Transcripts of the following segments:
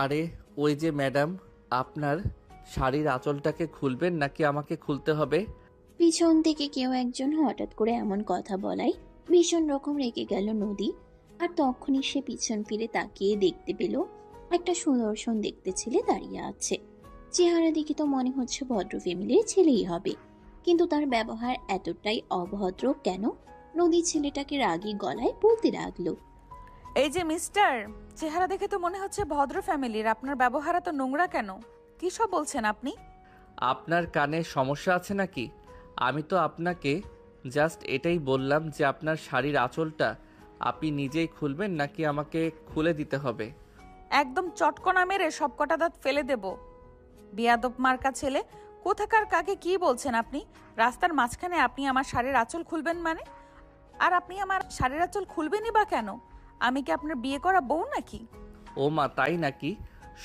আরে ওই যে ম্যাডাম, আপনার শাড়ির আঁচলটাকে খুলবেন নাকি আমাকে খুলতে হবে? পিছন থেকে কেউ একজন হঠাৎ করে এমন কথা বলায় ভীষণ রকম রেগে গেল নদী। আর তখনই সে পিছন ফিরে তাকিয়ে দেখতে পেল একটা সুদর্শন দেখতে ছেলে দাঁড়িয়ে আছে। চেহারা দেখে তো মনে হচ্ছে ভদ্র ফ্যামিলির ছেলেই হবে, কিন্তু তার ব্যবহার এতটাই অভদ্র কেন? নদী ছেলেটাকে রাগী গলায় বলতে লাগলো, এই যে মিস্টার, চেহারা দেখে তো মনে হচ্ছে ভদ্র ফ্যামিলির, আপনার ব্যবহার এত নোংরা কেন? কি সব বলছেন আপনি? আপনার কানে সমস্যা আছে নাকি? আমি তো আপনাকে জাস্ট এটাই বললাম যে আপনার শাড়ির আঁচলটা আপনি নিজেই খুলবেন নাকি আমাকে খুলে দিতে হবে। একদম চটকনা মেরে সব কটা দাঁত ফেলে দেব। বেয়াদব মার্কা ছেলে কোথাকার, কাকে কি বলছেন আপনি? রাস্তার মাঝখানে আপনি আমার শাড়ির আঁচল খুলবেন মানে? আর আপনি আমার শাড়ির আঁচল খুলবেনই বা কেন? আমি কি আপনার বিয়ে করা বউ নাকি? ও মা, তাই নাকি?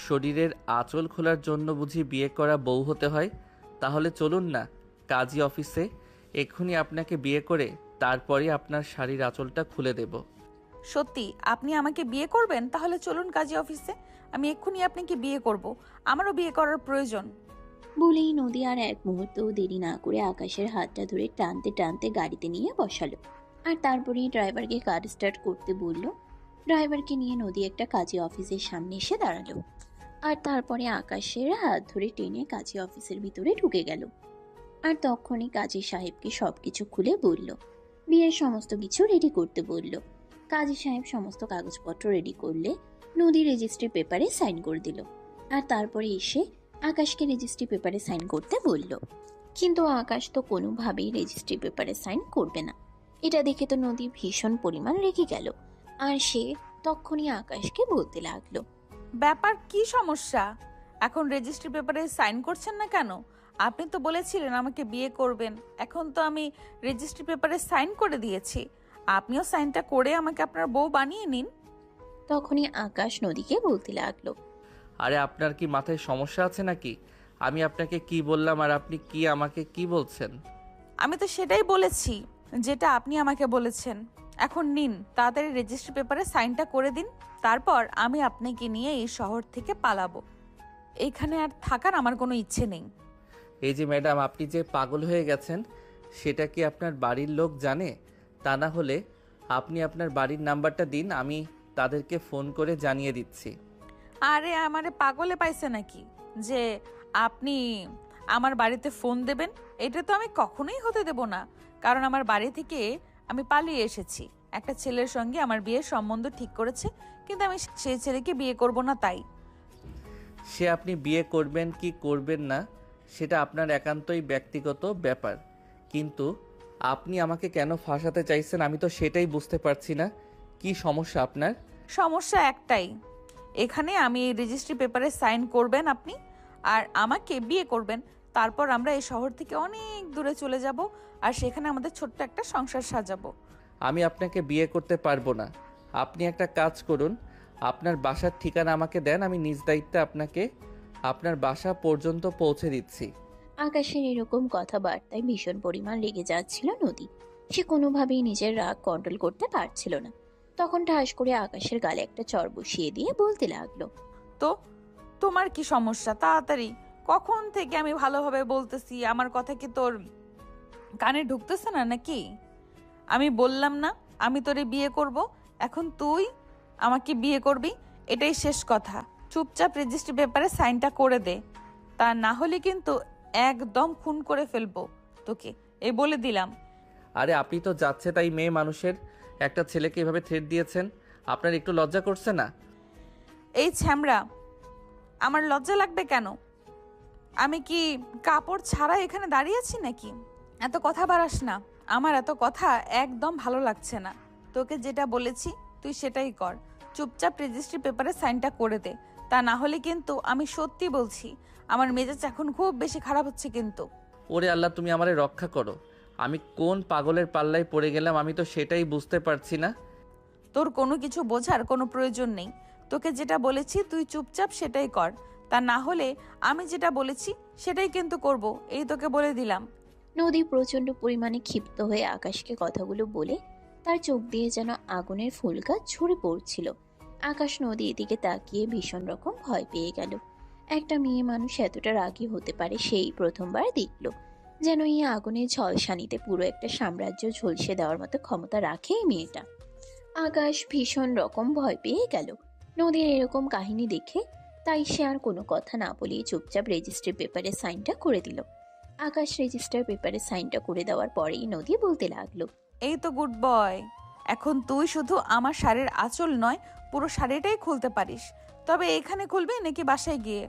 শরীরের আঁচল খোলার জন্য বুঝি বিয়ে করা বউ হতে হয়? তাহলে চলুন না কাজী অফিসে, এক্ষুনি আপনাকে বিয়ে করে তারপরে আপনার শাড়ির আঁচলটা খুলে দেব। সত্যি আপনি আমাকে বিয়ে করবেন? তাহলে চলুন কাজী অফিসে, আমি এক্ষুনি আপনাকে বিয়ে করব। আমারও বিয়ে করার প্রয়োজন। বলেই নদী আর এক মুহূর্তও দেরি না করে আকাশের হাতটা ধরে টানতে টানতে গাড়িতে নিয়ে বসালো। আর তারপরেই ড্রাইভারকে কার স্টার্ট করতে বলল। ড্রাইভারকে নিয়ে নদী একটা কাজী অফিসের সামনে এসে দাঁড়ালো। আর তারপরে আকাশের হাত ধরে টেনে কাজী অফিসের ভিতরে ঢুকে গেল। আর তখনই কাজী সাহেবকে সবকিছু খুলে বলল, বিয়ের সমস্ত কিছু রেডি করতে বলল। কাজী সাহেব সমস্ত কাগজপত্র রেডি করলে নদী রেজিস্ট্রি পেপারে সাইন করে দিল। আর তারপরে এসে আকাশকে রেজিস্ট্রি পেপারে সাইন করতে বলল। কিন্তু আকাশ তো কোনোভাবেই রেজিস্ট্রি পেপারে সাইন করবে না। এটা দেখে তো নদী ভীষণ পরিমাণ রেগে গেল। আর সে তখনই আকাশকে বলতে লাগলো, ব্যাপার কি সমস্যা? এখন রেজিস্ট্রি পেপারে সাইন করছেন না কেন? আপনি তো বলেছিলেন আমাকে বিয়ে করবেন। এখন তো আমি রেজিস্ট্রি পেপারে সাইন করে দিয়েছি, আপনিও সাইনটা করে আমাকে আপনার বউ বানিয়ে নিন। তখনই আকাশ নদীকে বলতে লাগলো, আরে আপনার কি মাথায় সমস্যা আছে নাকি? আমি আপনাকে কি বললাম আর আপনি কি আমাকে কি বলছেন? আমি তো সেটাই বলেছি যেটা আপনি আমাকে বলেছেন। এখন নিন, তাড়াতাড়ি রেজিস্ট্রি পেপারে সাইনটা করে দিন, তারপর আমি আপনাকে নিয়ে এই শহর থেকে পালাবো। এইখানে আর থাকার আমার কোনো ইচ্ছে নেই। এই যে ম্যাডাম, আপনি যে পাগল হয়ে গেছেন সেটা কি আপনার বাড়ির লোক জানে? তা না হলে আপনি আপনার বাড়ির নাম্বারটা দিন, আমি তাদেরকে ফোন করে জানিয়ে দিচ্ছি। আরে আমারে পাগলে পাইছে নাকি যে আপনি আমার বাড়িতে ফোন দেবেন? এটা তো আমি কখনোই হতে দেব না। কারণ আমার বাড়ি থেকে আমি পালিয়ে এসেছি, একটা ছেলের সঙ্গে আমার বিয়ের সম্বন্ধ ঠিক করেছে, কিন্তু আমি সেই ছেলেকে বিয়ে করব না। তাই সে আপনি বিয়ে করবেন কি করবেন না সেটা আপনার একান্তই ব্যক্তিগত ব্যাপার, কিন্তু আপনি আমাকে কেন ফাঁসাতে চাইছেন আমি তো সেটাই বুঝতে পারছি না। কি সমস্যা আপনার? সমস্যা একটাই, এখানে আমি এই রেজিস্ট্রি পেপারে সাইন করবেন আপনি, আর আমাকে বিয়ে করবেন। তারপর আমরা এই শহর থেকে অনেক দূরে চলে যাব, আর সেখানে আমাদের ছোট্ট একটা সংসার সাজাবো। আমি আপনাকে বিয়ে করতে পারবো না। আপনি একটা কাজ করুন, আপনার বাসার ঠিকানা আমাকে দেন, আমি নিজ দায়িত্বে আপনাকে আপনার বাসা পর্যন্ত পৌঁছে দিচ্ছি। আকাশের এরকম কথাবার্তায় ভীষণ পরিমাণ রেগে যাচ্ছিল নদী। সে কোনোভাবেই নিজের রাগ কন্ট্রোল করতে পারছিল না। তখন ঠাস করে আকাশের গালে একটা চড় বসিয়ে দিয়ে বলতে লাগলো, তো তোমার কি সমস্যা? তাড়াতাড়ি, কখন থেকে আমি ভালোভাবে বলতেছি, আমার কথা কি তোর কানে ঢুকতেছে না নাকি? আমি বললাম না আমি তোরে বিয়ে করব, এখন তুই আমাকে বিয়ে করবি, এটাই শেষ কথা। চুপচাপ রেজিস্ট্রি পেপারে সাইনটা করে দে, তা না হলে কিন্তু একদম খুন করে ফেলবো তোকে, এই বলে দিলাম। আরে আপনি তো যাচ্ছে তাই মেয়ে মানুষের একটা ছেলেকে এভাবে থ্রেট দিয়েছেন, আপনার একটু লজ্জা করছে না? এই ছ্যামড়া, আমার লজ্জা লাগবে কেন? আমি কি কাপড় ছাড়া এখানে দাঁড়িয়ে আছি নাকি? এত কথা বাড়াস না, আমার এত কথা একদম ভালো লাগছে না। তোকে যেটা বলেছি তুই সেটাই কর, চুপচাপ রেজিস্ট্রি পেপারে সাইনটা করে দে, তা না হলে কিন্তু আমি সত্যি বলছি আমার মেজাজ এখন খুব বেশি খারাপ হচ্ছে কিন্তু। ওরে আল্লাহ, তুমি আমারে রক্ষা করো। আমি কোন পাগলের পাল্লায় পড়ে গেলাম আমি তো সেটাই বুঝতে পারছি না। তোর কোনো কিছু বোঝার কোনো প্রয়োজন নেই, তোকে যেটা বলেছি তুই চুপচাপ সেটাই কর, তা না হলে আমি যেটা বলেছি সেটাই কিন্তু করব, এই তোকে বলে দিলাম। নদী প্রচন্ড পরিমাণে ক্ষিপ্ত হয়ে আকাশকে কথাগুলো বলে তার চোখ দিয়ে যেন আগুনের ফুলকা ঝরে পড়ছিল। আকাশ নদীর দিকে তাকিয়ে ভীষণ রকম ভয় পেয়ে গেল। একটা মেয়ে মানুষ এতটা রাগী হতে পারে সেই প্রথমবার দেখল। যেন এই আগুনের ঝলসানিতে পুরো একটা সাম্রাজ্য ঝলসে দেওয়ার মতো ক্ষমতা রাখে এই মেয়েটা। আকাশ ভীষণ রকম ভয় পেয়ে গেল নদীর এরকম কাহিনী দেখে। তাই সে আর কোনো কথা না বলে চুপচাপ রেজিস্ট্রি পেপারে সাইনটা করে দিল। আকাশ রেজিস্টার পেপারে সাইনটা করে দেওয়ার পরেই নদী বলতে লাগলো, এই তো গুড বয়। এখন তুই শুধু আমার শাড়ির আঁচল নয়, পুরো শাড়িটাই খুলতে পারিস। তবে এখানে খুলবি নাকি বাসায় গিয়ে?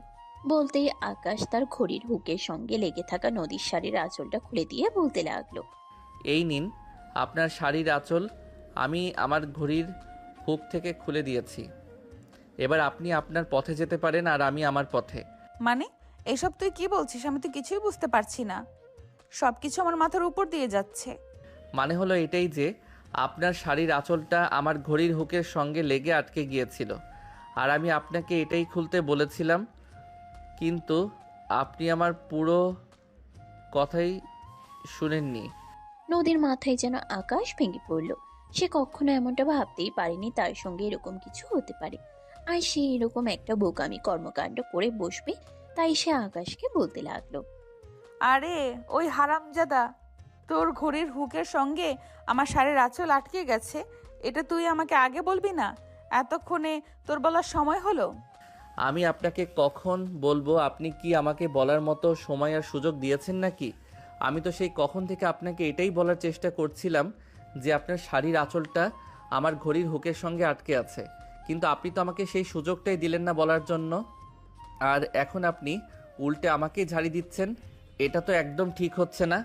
বলতেই আকাশ তার ঘড়ির হুকের সঙ্গে লেগে থাকা নদীর শাড়ির আঁচলটা খুলে দিয়ে বলতে লাগলো, এই নিন আপনার শাড়ির আঁচল, আমি আমার ঘড়ির হুক থেকে খুলে দিয়েছি। এবার আপনি আপনার পথে যেতে পারেন আর আমি আমার পথে। মানে এসব তুই কি বলছিস? আমি তো কিছুই বুঝতে পারছি না। সবকিছু আমার মাথার উপর দিয়ে যাচ্ছে। মানে হলো এটাই যে আপনার শাড়ির আঁচলটা আমার ঘড়ির হুকের সঙ্গে লেগে আটকে গিয়েছিল, আর আমি আপনাকে এটাই খুলতে বলেছিলাম, কিন্তু আপনি আমার পুরো কথাই শুনেননি। নদীর মাথায় যেন আকাশ ভেঙে পড়ল। সে কখনো এমনটা ভাবতেই পারেনি তার সঙ্গে এরকম কিছু হতে পারে। আর সে এরকম একটা বোকামি কর্মকাণ্ড করে বসবে। তাই সে আকাশকে বলতে লাগলো, আরে ওই হারামজাদা, তোর ঘড়ির হুকের সঙ্গে আমার শাড়ির আঁচল আটকে গেছে, এটা তুই আমাকে আগে বলবি না? এতক্ষণে তোর বলার সময় হলো? আমি আপনাকে কখন বলবো? আপনি কি আমাকে বলার মতো সময় আর সুযোগ দিয়েছেন নাকি? আমি তো সেই কখন থেকে আপনাকে এটাই বলার চেষ্টা করছিলাম যে আপনার শাড়ির আঁচলটা আমার ঘড়ির হুকের সঙ্গে আটকে আছে, কিন্তু আপনি তো আমাকে সেই সুযোগটাই দিলেন না বলার জন্য। আর এখন আপনি উল্টে আমাকেই ঝাড়ি দিচ্ছেন, এটা তো একদম ঠিক হচ্ছে না।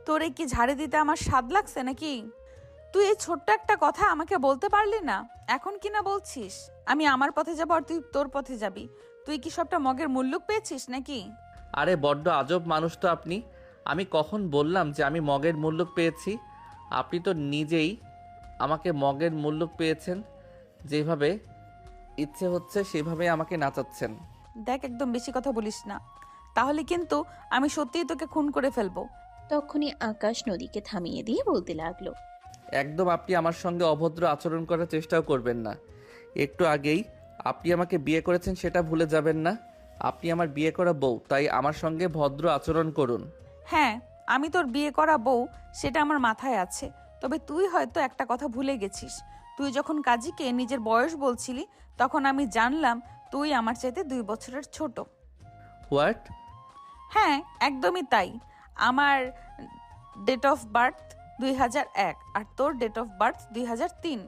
তোরে কি ঝাড়ে দিতে আমার স্বাদ লাগছে নাকি? তুই এই ছোট্ট একটা কথা আমাকে বলতে পারলি না, এখন কি না বলছিস আমি আমার পথে যাবো আর তুই তোর পথে যাবি? তুই কি সবটা মগের মুল্লুক পেয়েছিস নাকি? আরে বড্ড আজব মানুষ তো আপনি। আমি কখন বললাম যে আমি মগের মুল্লুক পেয়েছি? আপনি তো নিজেই আমাকে মগের মুল্লুক পেয়েছেন। যেভাবে ইচ্ছে হচ্ছে সেভাবে আমাকে নাচাচ্ছেন। দেখ, একদম বেশি কথা বলিস না, তাহলে কিন্তু আমি সত্যিই তোকে খুন করে ফেলবো। তখনই আকাশ নদীকে থামিয়ে দিয়ে বলতে লাগলো, একদম আপনি আমার সঙ্গে অভদ্র আচরণ করার চেষ্টাও করবেন না। একটু আগেই আপনি আমাকে বিয়ে করেছেন, সেটা ভুলে যাবেন না। আপনি আমার বিয়ে করা বউ, তাই আমার সঙ্গে ভদ্র আচরণ করুন। হ্যাঁ, আমি তোর বিয়ে করা বউ, সেটা আমার মাথায় আছে। তবে তুই হয়তো একটা কথা ভুলে গেছিস। তুই যখন কাজীকে নিজের বয়স বলছিলি, তখন আমি জানলাম তুই আমার চাইতে 2 বছরের ছোট। হোয়াট? হ্যাঁ, একদমই তাই। আমার ডেট অফ বার্থ 2001 আর তোর ডেট অফ বার্থ 2003।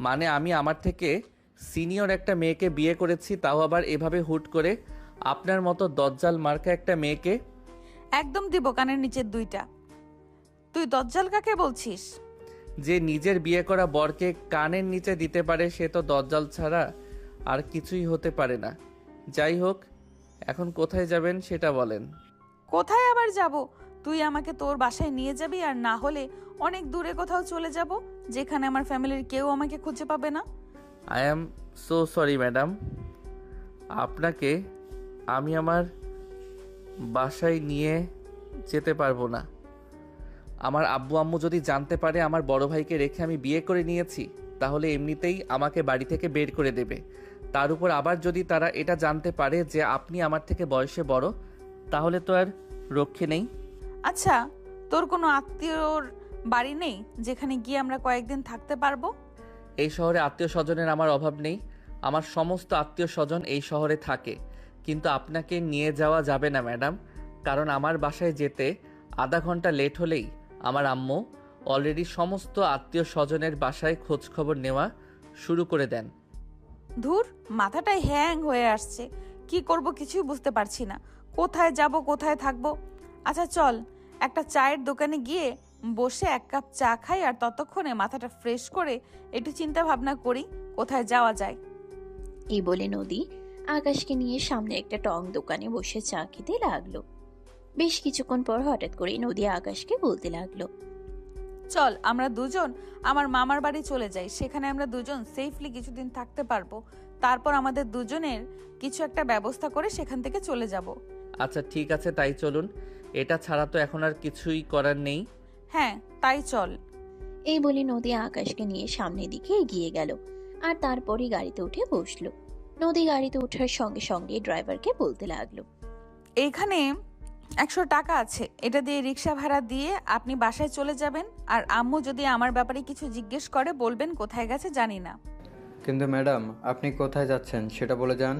মানে আমি আমার থেকে সিনিয়র একটা মেয়েকে বিয়ে করেছি, তাও আবার এভাবে হুট করে? আপনার মতো দজ্জাল মার্কা একটা মেয়েকে? একদম দিব কানের নিচের 2টা। তুই দজ্জাল কাকে বলছিস? যে নিজের বিয়ে করা বরকে কানের নিচে দিতে পারে সে তো দজ্জাল ছাড়া আর কিছুই হতে পারে না। যাই হোক, এখন কোথায় যাবেন সেটা বলেন। কোথায় আবার যাব? তুই আমাকে তোর বাসায় নিয়ে যাবি, আর না হলে অনেক দূরে কোথাও চলে যাব, যেখানে আমার ফ্যামিলির কেউ আমাকে খুঁজে পাবে না। I am so sorry madam, আপনাকে আমি আমার বাসায় নিয়ে যেতে পারবো না। আমার আব্বু আম্মু যদি জানতে পারে আমার বড় ভাইকে রেখে আমি বিয়ে করে নিয়েছি, তাহলে এমনিতেই আমাকে বাড়ি থেকে বের করে দেবে। তার উপর আবার যদি তারা এটা জানতে পারে যে আপনি আমার থেকে বয়সে বড়, তাহলে তো আর রক্ষে নেই। আচ্ছা, তোর কোনো আত্মীয়র বাড়ি নেই যেখানে গিয়ে আমরা কয়েকদিন থাকতে পারবো? এই শহরে আত্মীয় স্বজনের আমার অভাব নেই। আমার সমস্ত আত্মীয় স্বজন এই শহরে থাকে, কিন্তু আপনাকে নিয়ে যাওয়া যাবে না ম্যাডাম, কারণ আমার বাসায় যেতে আধা ঘন্টা লেট হলেই আমার আম্মু অলরেডি সমস্ত আত্মীয় স্বজনের বাসায় খোঁজ খবর নেওয়া শুরু করে দেন। ধুর, মাথাটাই হ্যাং হয়ে আসছে। কি করব কিছুই বুঝতে পারছি না। কোথায় যাব, কোথায় থাকবো? আচ্ছা চল, একটা চায়ের দোকানে গিয়ে বসে 1 কাপ চা খাই, আর ততক্ষণে মাথাটা ফ্রেশ করে একটু চিন্তা ভাবনা করি কোথায় যাওয়া যায়। এই বলে নদী আকাশকে নিয়ে সামনে একটা টং দোকানে বসে চা খেতে লাগলো। বেশ কিছুক্ষণ পর হঠাৎ করে নদী আকাশকে বলতে লাগলো, চল আমরা দুজন আমার মামার বাড়ি চলে যাই, সেখানে আমরা দুজন সেফলি কিছুদিন থাকতে পারবো। তারপর আমাদের দুজনের কিছু একটা ব্যবস্থা করে সেখান থেকে চলে যাব। আচ্ছা ঠিক আছে, তাই চলুন। এটা ছাড়া তো এখন আর কিছুই করার নেই। হ্যাঁ, তাই চল। এই বলে নদী আকাশকে নিয়ে সামনের দিকে এগিয়ে গেল। আর তারপরই গাড়িতে উঠে বসলো। নদী গাড়িতে ওঠার সঙ্গে সঙ্গে ড্রাইভারকে বলতে লাগলো, এইখানে 100 টাকা আছে, এটা দিয়ে রিক্সা ভাড়া দিয়ে আপনি বাসায় চলে যাবেন। আর আম্মু যদি আমার ব্যাপারে কিছু জিজ্ঞেস করে বলবেন কোথায় গেছে জানি না। কিন্তু ম্যাডাম, আপনি কোথায় যাচ্ছেন সেটা বলে যান।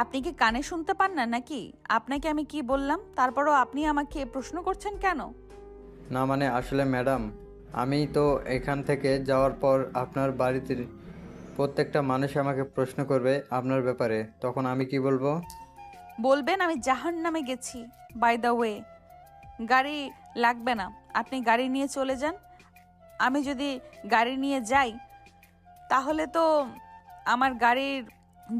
আপনি কি কানে শুনতে পান না নাকি? আপনাকে আমি কি বললাম, তারপরও আপনি আমাকে প্রশ্ন করছেন কেন? না মানে আসলে ম্যাডাম, আমি তো এখান থেকে যাওয়ার পর আপনার বাড়িতে প্রত্যেকটা মানুষ আমাকে প্রশ্ন করবে আপনার ব্যাপারে, তখন আমি কি বলবো? বলবেন আমি জাহান্নামে গেছি। বাই দ্য ওয়ে, গাড়ি লাগবে না, আপনি গাড়ি নিয়ে চলে যান। আমি যদি গাড়ি নিয়ে যাই তাহলে তো আমার গাড়ির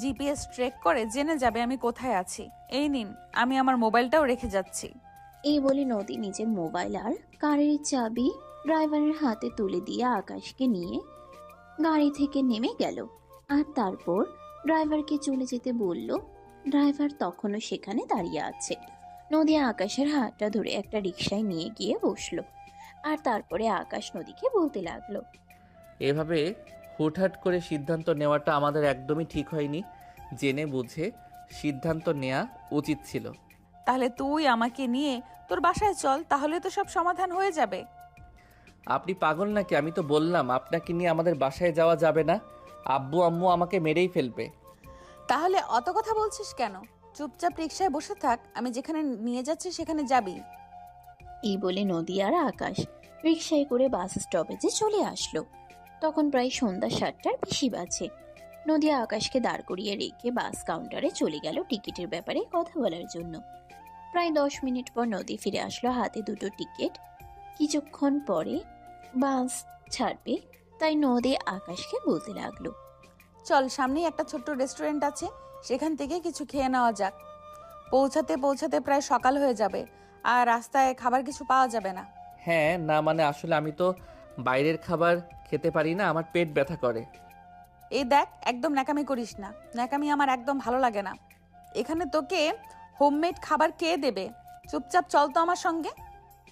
জিপিএস ট্র্যাক করে জেনে যাবে আমি কোথায় আছি। এই নিন, আমি আমার মোবাইলটাও রেখে যাচ্ছি। এই বলে নদী নিজের মোবাইল আর কারের চাবি ড্রাইভারের হাতে তুলে দিয়ে আকাশকে নিয়ে গাড়ি থেকে নেমে গেল। আর তারপর ড্রাইভারকে চলে যেতে বলল। ড্রাইভার তখনও সেখানে দাঁড়িয়ে আছে। নদী আকাশের হাতটা ধরে একটা রিকশায় নিয়ে গিয়ে বসলো। আর তারপরে আকাশ নদীকে বলতে লাগলো, এভাবে হুটহাট করে সিদ্ধান্ত নেওয়াটা আমাদের একদমই ঠিক হয়নি। জেনে বুঝে সিদ্ধান্ত নেওয়া উচিত ছিল। তাহলে তুই আমাকে নিয়ে তোর বাসায় চল, তাহলে তো সব সমাধান হয়ে যাবে। আপনি পাগল নাকি? আমি তো বললাম আপনাকে নিয়ে আমাদের বাসায় যাওয়া যাবে না। আব্বু আম্মু আমাকে মেরেই ফেলবে। তাহলে অত কথা বলছিস কেন? চুপচাপ রিক্সায় বসে থাক, আমি যেখানে নিয়ে যাচ্ছি সেখানে যাবি। এই বলে নদী আর আকাশ রিকশায় করে বাস স্টপেজে চলে আসলো। তখন প্রায় সন্ধ্যা 7টার বেশি বাজে। নদী আকাশকে দাঁড় করিয়ে রেখে বাস কাউন্টারে চলে গেল টিকিটের ব্যাপারে কথা বলার জন্য। প্রায় 10 মিনিট পর নদী ফিরে আসলো হাতে দুটো টিকিট। কিছুক্ষণ পরে বাস ছাড়বে, তাই নদী আকাশকে বলতে লাগলো, চল, সামনেই একটা ছোট্ট রেস্টুরেন্ট আছে, সেখান থেকে কিছু খেয়ে নেওয়া যাক। পৌঁছাতে পৌঁছাতে প্রায় সকাল হয়ে যাবে, আর রাস্তায় খাবার কিছু পাওয়া যাবে না। হ্যাঁ না মানে আসলে আমি তো বাইরের খাবার খেতে পারি না, আমার পেট ব্যথা করে। এই দেখ, একদম ন্যাকামি করিস না, ন্যাকামি আমার একদম ভালো লাগে না। এখানে তোকে হোমমেড খাবার কে দেবে? চুপচাপ চল তো আমার সঙ্গে।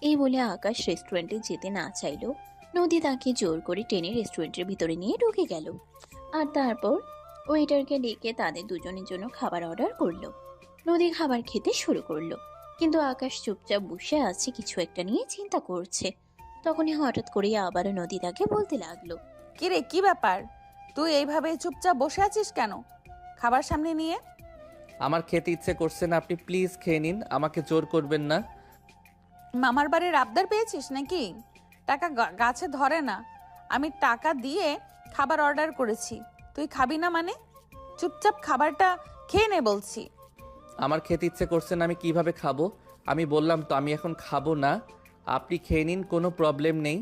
এই বলে আকাশ রেস্টুরেন্টে যেতে না চাইলো নদী তাকে জোর করে টেনে রেস্টুরেন্টের ভিতরে নিয়ে ঢুকে গেল। আর তারপর ওয়েটারকে ডেকে তাদের দুজনের জন্য খাবার অর্ডার করলো। নদী খাবার খেতে শুরু করলো, কিন্তু আকাশ চুপচাপ বসে আছে, কিছু একটা নিয়ে চিন্তা করছে। তখনই হঠাৎ করে আবারও নদী তাকে বলতে লাগলো, কিরে, কি ব্যাপার? তুই এইভাবে চুপচাপ বসে আছিস কেন? খাবার সামনে নিয়ে। আমার খেতে ইচ্ছে করছে না, আপনি প্লিজ খেয়ে নিন, আমাকে জোর করবেন না। মামার বাড়ির আবদার পেয়েছিস নাকি? টাকা গাছে ধরে না। আমি টাকা দিয়ে খাবার অর্ডার করেছি, তুই খাবি না মানে? চুপচাপ খাবারটা খেয়ে নে বলছি। আমার খেতে ইচ্ছে করছে না, আমি কিভাবে খাবো? আমি বললাম তো আমি এখন খাবো না, আপনি খেয়ে নিন, কোনো প্রবলেম নেই।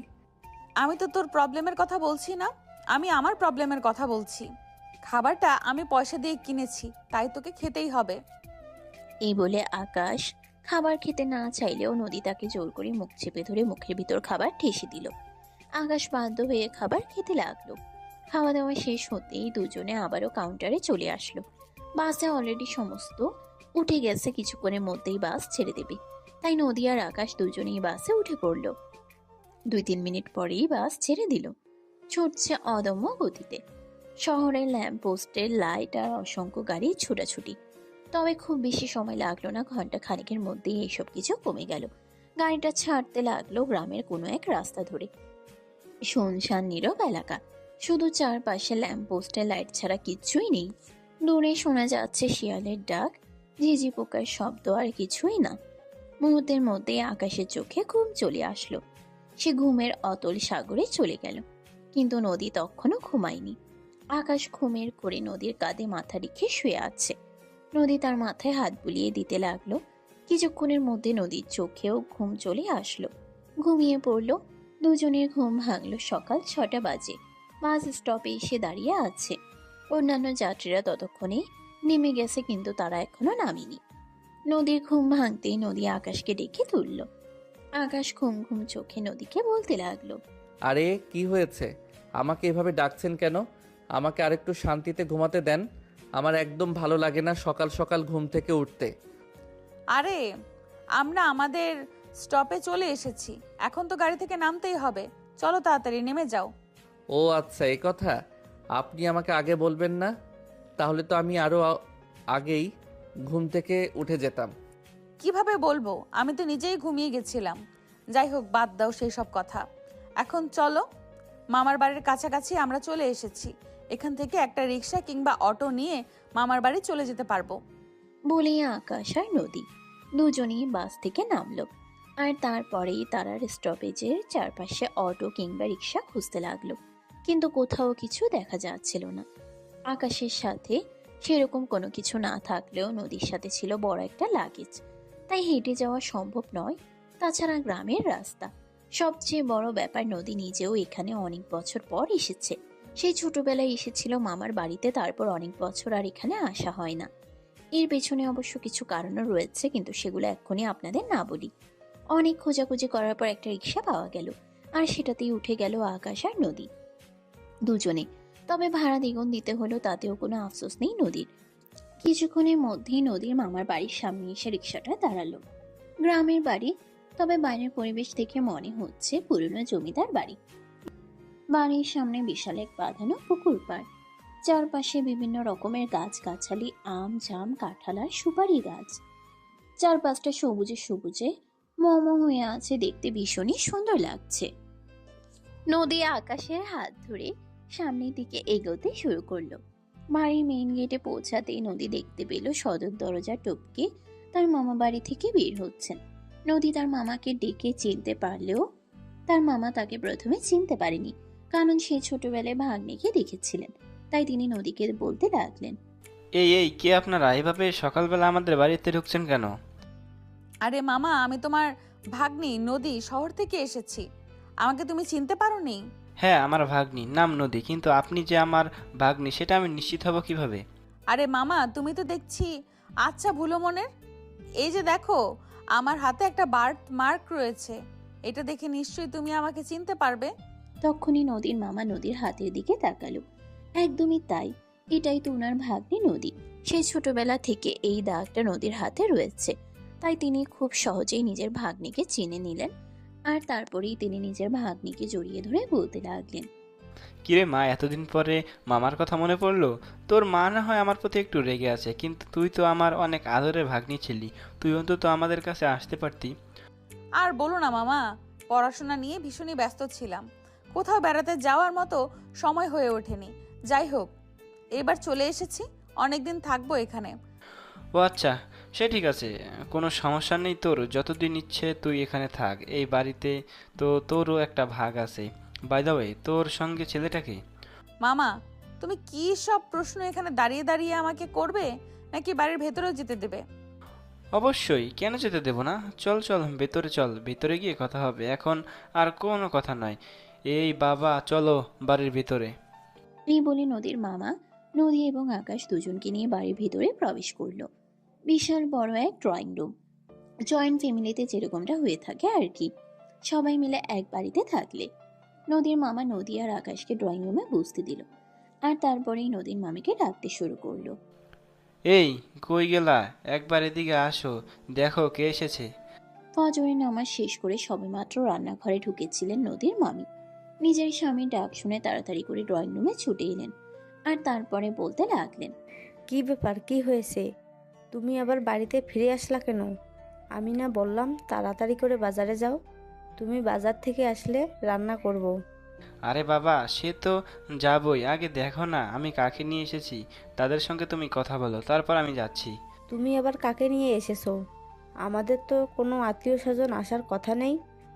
আমি তো তোর প্রবলেমের কথা বলছি না, আমি আমার প্রবলেমের কথা বলছি। খাবারটা আমি পয়সা দিয়ে কিনেছি, তাই তোকে খেতেই হবে। এই বলে আকাশ খাবার খেতে না চাইলেও নদী তাকে জোর করে মুখ চেপে ধরে মুখের ভিতর খাবার ঠেসে দিল। আকাশ বাধ্য হয়ে খাবার খেতে লাগলো। খাওয়া দাওয়া শেষ হতেই দুজনে আবারও কাউন্টারে চলে আসলো। বাসে অলরেডি সমস্ত উঠে গেছে, কিছুক্ষণের মধ্যেই বাস ছেড়ে দেবে, তাই নদী আর আকাশ দুজনেই বাসে উঠে পড়লো। 2-3 মিনিট পরেই বাস ছেড়ে দিল। ছুটছে অদম্য গতিতে। শহরের ল্যাম্প পোস্টের লাইট আর অসংখ্য গাড়ির ছোটাছুটি। তবে খুব বেশি সময় লাগলো না, ঘন্টা খানেকের মধ্যেই এইসব কিছু কমে গেল। গাড়িটা ছাড়তে লাগলো গ্রামের কোনো এক রাস্তা ধরে। শুনশান নীরব এলাকা, শুধু চারপাশে ল্যাম্প পোস্টের লাইট ছাড়া কিচ্ছুই নেই। দূরে শোনা যাচ্ছে শিয়ালের ডাক, ঝিঝি পোকার শব্দ, আর কিছুই না। মুহূর্তের মধ্যে আকাশের চোখে ঘুম চলে আসলো। সে ঘুমের অতল সাগরে চলে গেল, কিন্তু নদী তখনও ঘুমায়নি। আকাশ ঘুমের করে নদীর কাঁধে মাথা রেখে শুয়ে আছে। নদী তার মাথায় হাত বুলিয়ে দিতে লাগলো। কিছুক্ষণের মধ্যে নদীর চোখেও ঘুম চলে আসলো, ঘুমিয়ে পড়লো। দুজনের ঘুম ভাঙলো সকাল 6টা বাজে। বাস স্টপে এসে দাঁড়িয়ে আছে। অন্যান্য যাত্রীরা ততক্ষণে নেমে গেছে, কিন্তু তারা এখনো নামেনি। নদীর ঘুম ভাঙতেই নদী আকাশকে ডেকে তুলল। আকাশ ঘুম ঘুম চোখে নদীকে বলতে লাগলো, আরে কি হয়েছে? আমাকে এভাবে ডাকছেন কেন? আমাকে আরেকটু শান্তিতে ঘুমাতে দেন। আমার একদম ভালো লাগে না সকাল সকাল ঘুম থেকে উঠতে। আরে, আমরা আমাদের স্টপে চলে এসেছি, এখন তো গাড়ি থেকে নামতেই হবে। চলো তাড়াতাড়ি নেমে যাও। ও আচ্ছা, এই কথা। আপনি আমাকে আগে বলবেন না? তাহলে তো আমি আরও আগেই ঘুম থেকে উঠে যেতাম। কিভাবে বলবো? আমি তো নিজেই ঘুমিয়ে গেছিলাম। যাই হোক, বাদ দাও সেই সব কথা। এখন চলো, মামার বাড়ির কাছাকাছি আমরা চলে এসেছি। এখান থেকে একটা রিক্সা কিংবা অটো নিয়ে মামার বাড়ি চলে যেতে পারবো। বলেই আকাশ আর নদী দুজনেই বাস থেকে নামলো। আর তারপরেই তারা স্টপেজের চারপাশে অটো কিংবা রিক্সা খুঁজতে লাগলো, কিন্তু কোথাও কিছু দেখা যাচ্ছিল না। আকাশের সাথে সেরকম কোনো কিছু না থাকলেও নদীর সাথে ছিল বড় একটা লাগেজ, তাই হেঁটে যাওয়া সম্ভব নয়। তাছাড়া গ্রামের রাস্তা, সবচেয়ে বড় ব্যাপার নদী নিজেও এখানে অনেক বছর পর এসেছে। সেই ছোটবেলায় এসেছিল মামার বাড়িতে, তারপর অনেক বছর আর এখানে আসা হয় না। এর পেছনে অবশ্য কিছু কারণও রয়েছে, কিন্তু সেগুলো এক্ষুনি আপনাদের না বলি। অনেক খোঁজাখুঁজি করার পর একটা রিক্সা পাওয়া গেল, আর সেটাতেই উঠে গেল আকাশ আর নদী দুজনে। তবে ভাড়া দ্বিগুণ দিতে হলো, তাতেও কোনো আফসোস নেই নদীর। কিছুক্ষণের মধ্যেই নদীর মামার বাড়ির সামনে এসে রিক্সাটা দাঁড়ালো। গ্রামের বাড়ি, তবে বাইরের পরিবেশ দেখে মনে হচ্ছে পুরনো জমিদার বাড়ি। বাড়ির সামনে বিশাল এক বাঁধানো পুকুর পাড়, চারপাশে বিভিন্ন রকমের গাছগাছালি, আম, জাম, কাঁঠাল আর সুপারি গাছ। চারপাশটা সবুজে সবুজে মম হয়ে আছে, দেখতে ভীষণই সুন্দর লাগছে। নদী আকাশের হাত ধরে সামনের দিকে এগোতে শুরু করলো। বাড়ির মেইন গেটে পৌঁছাতেই নদী দেখতে পেল সদর দরজা টপকে তার মামা বাড়ি থেকে বের হচ্ছেন। নদী তার মামাকে ডেকে চিনতে পারলেও তার মামা তাকে প্রথমে চিনতে পারেনি, কারণ সে ছোটবেলায় ভাগ্নেকে দেখেছিলেন। তাই তিনি নদীকে বলতে লাগলেন, এই এই কে আপনারা? এভাবে সকালবেলা আমাদের বাড়িতে ঢুকছেন কেন? আরে মামা, আমি তোমার ভাগ্নি নদী, শহর থেকে এসেছি। আমাকে তুমি চিনতে পারোনি? হ্যাঁ, আমার ভাগ্নি, নাম নদী, কিন্তু আপনি যে আমার ভাগ্নি সেটা আমি নিশ্চিত হব কিভাবে? আরে মামা, তুমি তো দেখছি আচ্ছা ভুলো মনের। এই যে দেখো, আমার হাতে একটা বার্থ মার্ক রয়েছে। এটা দেখে নিশ্চয়ই তুমি আমাকে চিনতে পারবে। তখনই নদীর মামা নদীর হাতের দিকে তাকালো। একদমই তাই, এটাই তো উনার ভাগ্নি নদী। সেই ছোটবেলা থেকে এই দাগটা নদীর হাতে রয়েছে, তাই তিনি খুব সহজেই নিজের ভাগ্নিকে চিনে নিলেন। আর তারপরেই তিনি নিজের ভাগ্নিকে জড়িয়ে ধরে বলতে লাগলেন, কিরে মা, এতদিন পরে মামার কথা মনে পড়লো? তোর মা না হয় আমার প্রতি একটু রেগে আছে, কিন্তু তুই তো আমার অনেক আদরের ভাগ্নি ছিলি। তুই অন্তত আমাদের কাছে আসতে পারতি। আর বলো না মামা, পড়াশোনা নিয়ে ভীষণই ব্যস্ত ছিলাম, কোথাও বেড়াতে যাওয়ার মতো সময় হয়ে ওঠেনি। যাই হোক, এবার চলে এসেছি, অনেকদিন থাকবো এখানে। ও আচ্ছা, সে ঠিক আছে, কোনো সমস্যা নেই। তোর যতদিন ইচ্ছে তুই এখানে থাক। এই বাড়িতে তো তোরও একটা ভাগ আছে। বাই দ্য ওয়ে, তোর সঙ্গে ছেলেটাকে? মামা, তুমি কি সব প্রশ্ন এখানে দাঁড়িয়ে দাঁড়িয়ে আমাকে করবে, নাকি বাড়ির ভেতরেও যেতে দেবে? অবশ্যই, কেন যেতে দেব না? চল চল ভেতরে চল, ভেতরে গিয়ে কথা হবে। এখন আর কোনো কথা নয়। এই বাবা, চলো বাড়ির ভেতরে। এই বলে নদীর মামা নদী এবং আকাশ দুজনকে নিয়ে বাড়ির ভিতরে প্রবেশ করলো। বিশাল বড় এক ড্রয়িং রুম, জয়েন্ট ফ্যামিলিতে যেরকমটা হয়ে থাকে আর কি, সবাই মিলে এক বাড়িতে থাকলে। নদীর মামা নদী আর আকাশকে ড্রয়িং রুমে বসতে দিল, আর তারপরেই নদীর মামিকে ডাকতে শুরু করলো। এই, কই গেলা? একবার এদিকে আসো, দেখো কে এসেছে। ফজরের নামাজ শেষ করে সবেমাত্র রান্নাঘরে ঢুকেছিলেন নদীর মামি। নিজের স্বামীর ডাক শুনে তাড়াতাড়ি করে ড্রয়িং রুমে ছুটে এলেন, আর তারপরে বলতে লাগলেন, কি ব্যাপার, কি হয়েছে? তুমি আবার বাড়িতে ফিরে আসলা কেন? আমি না বললাম তাড়াতাড়ি করে বাজারে যাও? তুমি বাজার থেকে আসলে রান্না করব। আরে বাবা, সে তো যাবই, আগে দেখো না আমি কাকে নিয়ে এসেছি। তাদের সঙ্গে তুমি কথা বলো, তারপর আমি যাচ্ছি। তুমি আবার কাকে নিয়ে এসেছো? আমাদের তো কোনো আত্মীয় স্বজন আসার কথা নেই,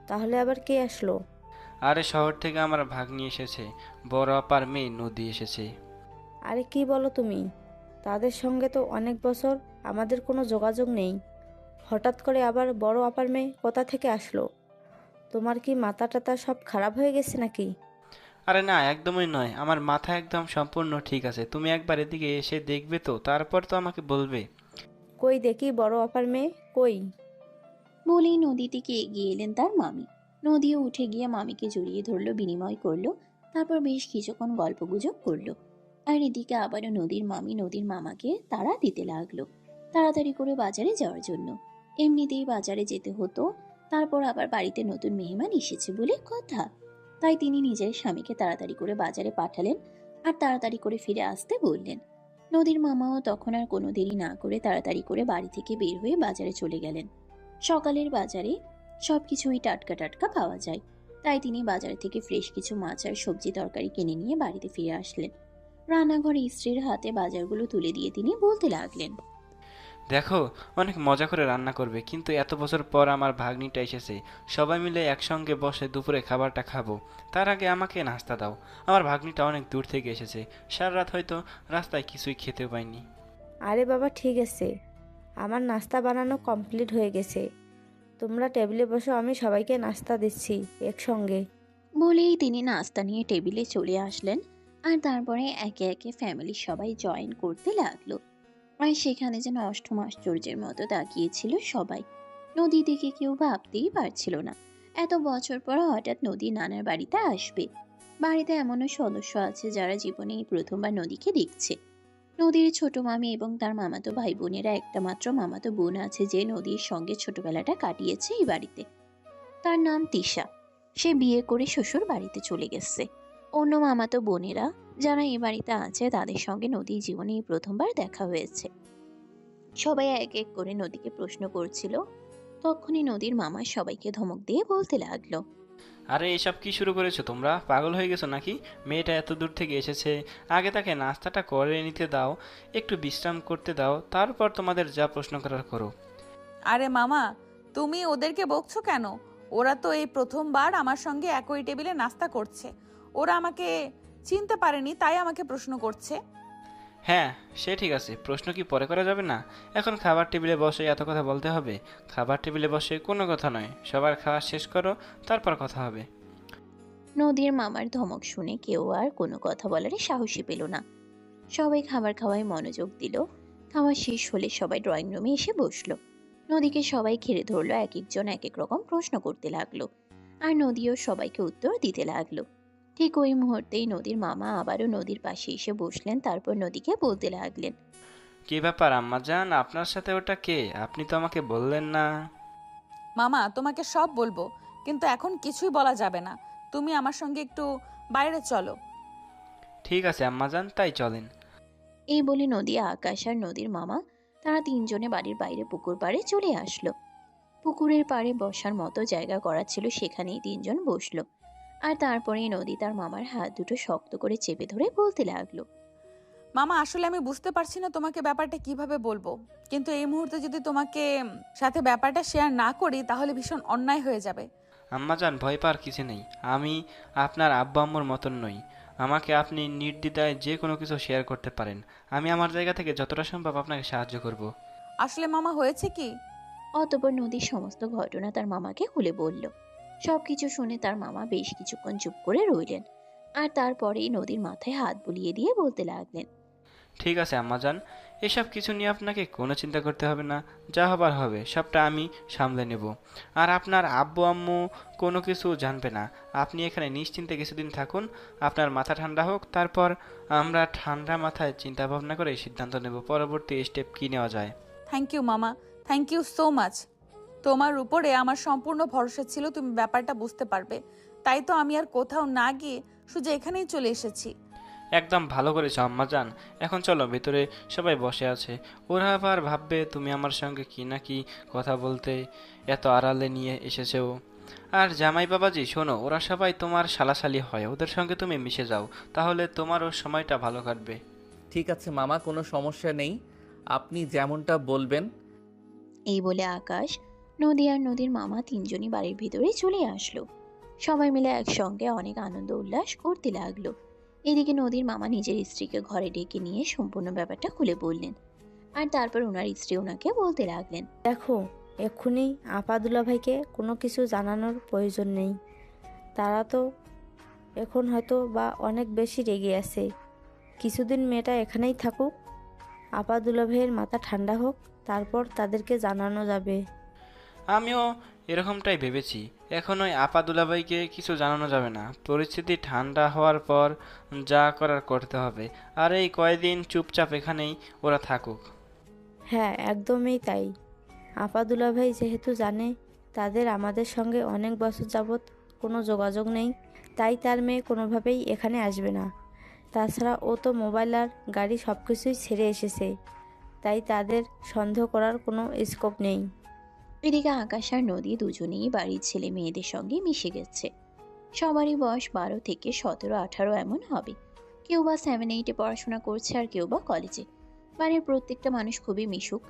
তাহলে আবার কে আসলো? আরে শহর থেকে আমার ভাগ্নি এসেছে, বড় আপার মেয়ে নদী এসেছে। আরে কি বলো তুমি? তাদের সঙ্গে তো অনেক বছর আমাদের কোনো যোগাযোগ নেই। হঠাৎ করে আবার বড় আপার মেয়ে কোথা থেকে আসলো? তোমার কি মাথা টাথা সব খারাপ হয়ে গেছে নাকি? আরে না, একদমই নয়, আমার মাথা একদম সম্পূর্ণ ঠিক আছে। তুমি একবার এদিকে এসে দেখবে তো, তারপর তো আমাকে বলবে। কই দেখি বড় আপার মেয়ে, কই? বলেই নদী থেকে এগিয়ে এলেন তার মামি। নদীও উঠে গিয়ে মামিকে জড়িয়ে ধরলো, বিনিময় করলো, তারপর বেশ কিছুক্ষণ গল্পগুজব করলো। আর এদিকে আবারও নদীর মামি নদীর মামাকে তাড়া দিতে লাগলো তাড়াতাড়ি করে বাজারে যাওয়ার জন্য। এমনিতেই বাজারে যেতে হতো, তারপর আবার বাড়িতে নতুন মেহমান এসেছে বলে কথা, তাই তিনি নিজের স্বামীকে তাড়াতাড়ি করে বাজারে পাঠালেন। আর তাড়াতাড়ি করে ফিরে আসতে বললেন। নদীর মামাও তখন আর কোনো দেরি না করে তাড়াতাড়ি করে বাড়ি থেকে বের হয়ে বাজারে চলে গেলেন। সকালের বাজারে সবকিছুই টাটকা টাটকা পাওয়া যায়, তাই তিনি বাজার থেকে ফ্রেশ কিছু মাছ আর সবজি তরকারি কিনে নিয়ে বাড়িতে ফিরে আসলেন। রান্নাঘরে স্ত্রীর হাতে বাজারগুলো তুলে দিয়ে তিনি বলতে লাগলেন, দেখো, অনেক মজা করে রান্না করবে, কিন্তু এত বছর পর আমার ভাগ্নিটা এসেছে, সবাই মিলে একসঙ্গে বসে দুপুরে খাবারটা খাবো। তার আগে আমাকে নাস্তা দাও। আমার ভাগ্নিটা অনেক দূর থেকে এসেছে, সারা রাত হয়তো রাস্তায় কিছুই খেতে পাইনি। আরে বাবা, ঠিক আছে, আমার নাস্তা বানানো কমপ্লিট হয়ে গেছে। তোমরা টেবিলে বসো, আমি সবাইকে নাস্তা দিচ্ছি একসঙ্গে। বলেই তিনি নাস্তা নিয়ে টেবিলে চলে আসলেন। আর তারপরে একে একে ফ্যামিলির সবাই জয়েন করতে লাগলো। আর সেখানে যেন অষ্টম আশ্চর্যের মতো তাকিয়েছিল সবাই। নদী দেখে কেউ ভাবতেই পারছিল না এত বছর পর হঠাৎ নদী নানার বাড়িতে আসবে। বাড়িতে এমনও সদস্য আছে যারা জীবনে এই প্রথমবার নদীকে দেখছে। নদীর ছোট মামি এবং তার মামাতো ভাই বোনেরা, একটা মাত্র মামাতো বোন আছে যে নদীর সঙ্গে ছোটবেলাটা কাটিয়েছে এই বাড়িতে। তার নাম তিশা। সে বিয়ে করে শ্বশুর বাড়িতে চলে গেছে। অন্য মামাতো বোনেরা যারা এই বাড়িতে আছে তাদের সঙ্গে নদীর জীবনে এই প্রথমবার দেখা হয়েছে। সবাই এক এক করে নদীকে প্রশ্ন করছিল। তখনই নদীর মামা সবাইকে ধমক দিয়ে বলতে লাগলো, আরে এসব কি শুরু করেছো তোমরা? পাগল হয়ে গেছো নাকি? মেয়েটা এত দূর থেকে এসেছে, আগে তাকে নাস্তাটা করে নিতে দাও, একটু বিশ্রাম করতে দাও, তারপর তোমাদের যা প্রশ্ন করার করো। আরে মামা, তুমি ওদেরকে বকছো কেন? ওরা তো এই প্রথমবার আমার সঙ্গে একই টেবিলে নাস্তা করছে। ওরা আমাকে চিনতে পারেনি, তাই আমাকে প্রশ্ন করছে। হ্যাঁ, সে ঠিক আছে, প্রশ্ন কি পরে করা যাবে না? এখন খাবার টেবিলে বসে এত কথা বলতে হবে? খাবার টেবিলে বসে কোনো কথা নয়, সবার খাওয়া শেষ করো, তারপর কথা হবে। নদীর মামার ধমক শুনে কেউ আর কোনো কথা বলার সাহসী পেল না। সবাই খাবার খাওয়ায় মনোযোগ দিল। খাওয়া শেষ হলে সবাই ড্রয়িং রুমে এসে বসলো। নদীকে সবাই ঘিরে ধরলো, এক একজন এক এক রকম প্রশ্ন করতে লাগলো। আর নদীও সবাইকে উত্তর দিতে লাগলো। ঠিক ওই মুহূর্তেই নদীর মামা আবারও নদীর পাশে এসে বসলেন। তারপর নদীকে বলতে লাগলেন, কি ব্যাপার আম্মাজান, আপনার সাথে ওটা কে? আপনি তো আমাকে বললেন না। মামা, তোমাকে সব বলবো, কিন্তু এখন কিছুই বলা যাবে না। তুমি আমার সঙ্গে একটু বাইরে চলো। ঠিক আছে আম্মাজান, তাই চলেন। এই বলে নদী, আকাশ আর নদীর মামা তারা তিনজনে বাড়ির বাইরে পুকুর পাড়ে চলে আসলো। পুকুরের পাড়ে বসার মতো জায়গা করা ছিল, সেখানেই তিনজন বসলো। আর তারপরেই নদী তার মামার হাত দুটো শক্ত করে চেপে ধরে বলতে লাগলো, মামা, আসলে আমি বুঝতে পারছি না তোমাকে ব্যাপারটা কিভাবে বলবো, কিন্তু এই মুহূর্তে যদি তোমাকে সাথে ব্যাপারটা শেয়ার না করি তাহলে ভীষণ অন্যায় হয়ে যাবে। আম্মাজান, ভয় পাওয়ার কিছু নেই। আমি আপনার আব্বু আম্মুর মতন নই। আমাকে আপনি নির্দ্বিধায় যে কোনো কিছু শেয়ার করতে পারেন। আমি আমার জায়গা থেকে যতটা সম্ভব আপনাকে সাহায্য করব। আসলে মামা, হয়েছে কি, অতঃপর নদীর সমস্ত ঘটনা তার মামাকে খুলে বলল। সবকিছু শুনে তার মামা বেশ কিছুক্ষণ চুপ করে রইলেন। আর তারপরেই নদীর মাথায় হাত বুলিয়ে দিয়ে বলতে লাগলেন, ঠিক আছে আম্মাজান, এসব কিছু নিয়ে আপনাকে কোনো চিন্তা করতে হবে না। যা হবার হবে সবটা আমি সামলে নেব। আর আপনার আব্বু আম্মু কোনো কিছু জানবে না। আপনি এখানে নিশ্চিন্তে কিছুদিন থাকুন, আপনার মাথা ঠান্ডা হোক, তারপর আমরা ঠান্ডা মাথায় চিন্তা ভাবনা করে সিদ্ধান্ত নেব পরবর্তী স্টেপ কী নেওয়া যায়। থ্যাংক ইউ মামা, থ্যাংক ইউ সো মাচ। তোমার উপরে আমার সম্পূর্ণ ভরসা ছিল তুমি ব্যাপারটা বুঝতে পারবে, তাই তো আমি আর কোথাও না গিয়ে শুধু এখানেই চলে এসেছি। একদম ভালো করেছো আম্মাজান। এখন চলো, ভেতরে সবাই বসে আছে, ওরা আবার ভাববে তুমি আমার সঙ্গে কি না কি কথা বলতে এত আড়ালে নিয়ে এসেছো। আর জামাই বাবাজি শোনো, ওরা সবাই তোমার শালাশালি হয়, ওদের সঙ্গে তুমি মিশে যাও, তাহলে তোমারও সময়টা ভালো কাটবে। ঠিক আছে মামা, কোনো সমস্যা নেই, আপনি যেমনটা বলবেন। এই বলে আকাশ, নদী আর নদীর মামা তিনজনই বাড়ির ভিতরে চলে আসলো। সবাই মিলে একসঙ্গে অনেক আনন্দ উল্লাস করতে লাগলো। এদিকে নদীর মামা নিজের স্ত্রীকে ঘরে ডেকে নিয়ে সম্পূর্ণ ব্যাপারটা খুলে বললেন। আর তারপর ওনার স্ত্রী ওনাকে বলতে লাগলেন, দেখো, এক্ষুনি আপা দুলাভাইকে কোনো কিছু জানানোর প্রয়োজন নেই। তারা তো এখন হয়তো বা অনেক বেশি রেগে আছে। কিছুদিন মেয়েটা এখানেই থাকুক, আপা দুলাভাইয়ের মাথা ঠান্ডা হোক, তারপর তাদেরকে জানানো যাবে। আমিও এরকমটাই ভেবেছি। এখন ওই আপা দুলাভাইকে কিছু জানানো যাবে না, পরিস্থিতি ঠান্ডা হওয়ার পর যা করার করতে হবে। আর এই কয়দিন চুপচাপ এখানেই ওরা থাকুক। হ্যাঁ, একদমই তাই। আপা দুলাভাই যেহেতু জানে তাদের আমাদের সঙ্গে অনেক বছর যাবৎ কোনো যোগাযোগ নেই, তাই তার মেয়ে কোনোভাবেই এখানে আসবে না। তাছাড়া ও তো মোবাইল আর গাড়ি সব কিছুই ছেড়ে এসেছে, তাই তাদের সন্দেহ করার কোনো স্কোপ নেই। এদিকে আকাশ আর নদী দুজনেই বাড়ির ছেলে মেয়েদের সঙ্গে মিশে গেছে। সবারই বয়স 12 থেকে 17-18 এমন হবে। কেউ বা 7-8-এ পড়াশোনা করছে আর কেউ বা কলেজে। বাড়ির প্রত্যেকটা মানুষ খুবই মিশুক,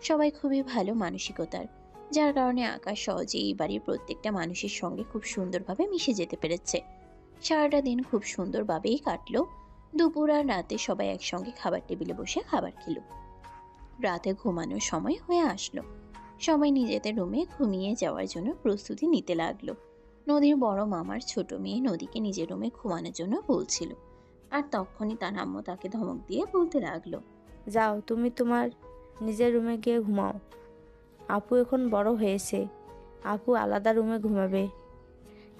সবাই খুবই ভালো মানসিকতার, যার কারণে আকাশ সহজেই এই বাড়ির প্রত্যেকটা মানুষের সঙ্গে খুব সুন্দরভাবে মিশে যেতে পেরেছে। সারাটা দিন খুব সুন্দরভাবেই কাটলো। দুপুর আর রাতে সবাই একসঙ্গে খাবার টেবিলে বসে খাবার খেলো। রাতে ঘুমানোর সময় হয়ে আসলো। সবাই নিজেদের রুমে ঘুমিয়ে যাওয়ার জন্য প্রস্তুতি নিতে লাগলো। নদীর বড় মামার ছোট মেয়ে নদীকে নিজের রুমে ঘুমানোর জন্য বলছিল, আর তখনই তার আম্মু তাকে ধমক দিয়ে বলতে লাগলো, যাও তুমি তোমার নিজের রুমে গিয়ে ঘুমাও। আপু এখন বড় হয়েছে, আপু আলাদা রুমে ঘুমাবে।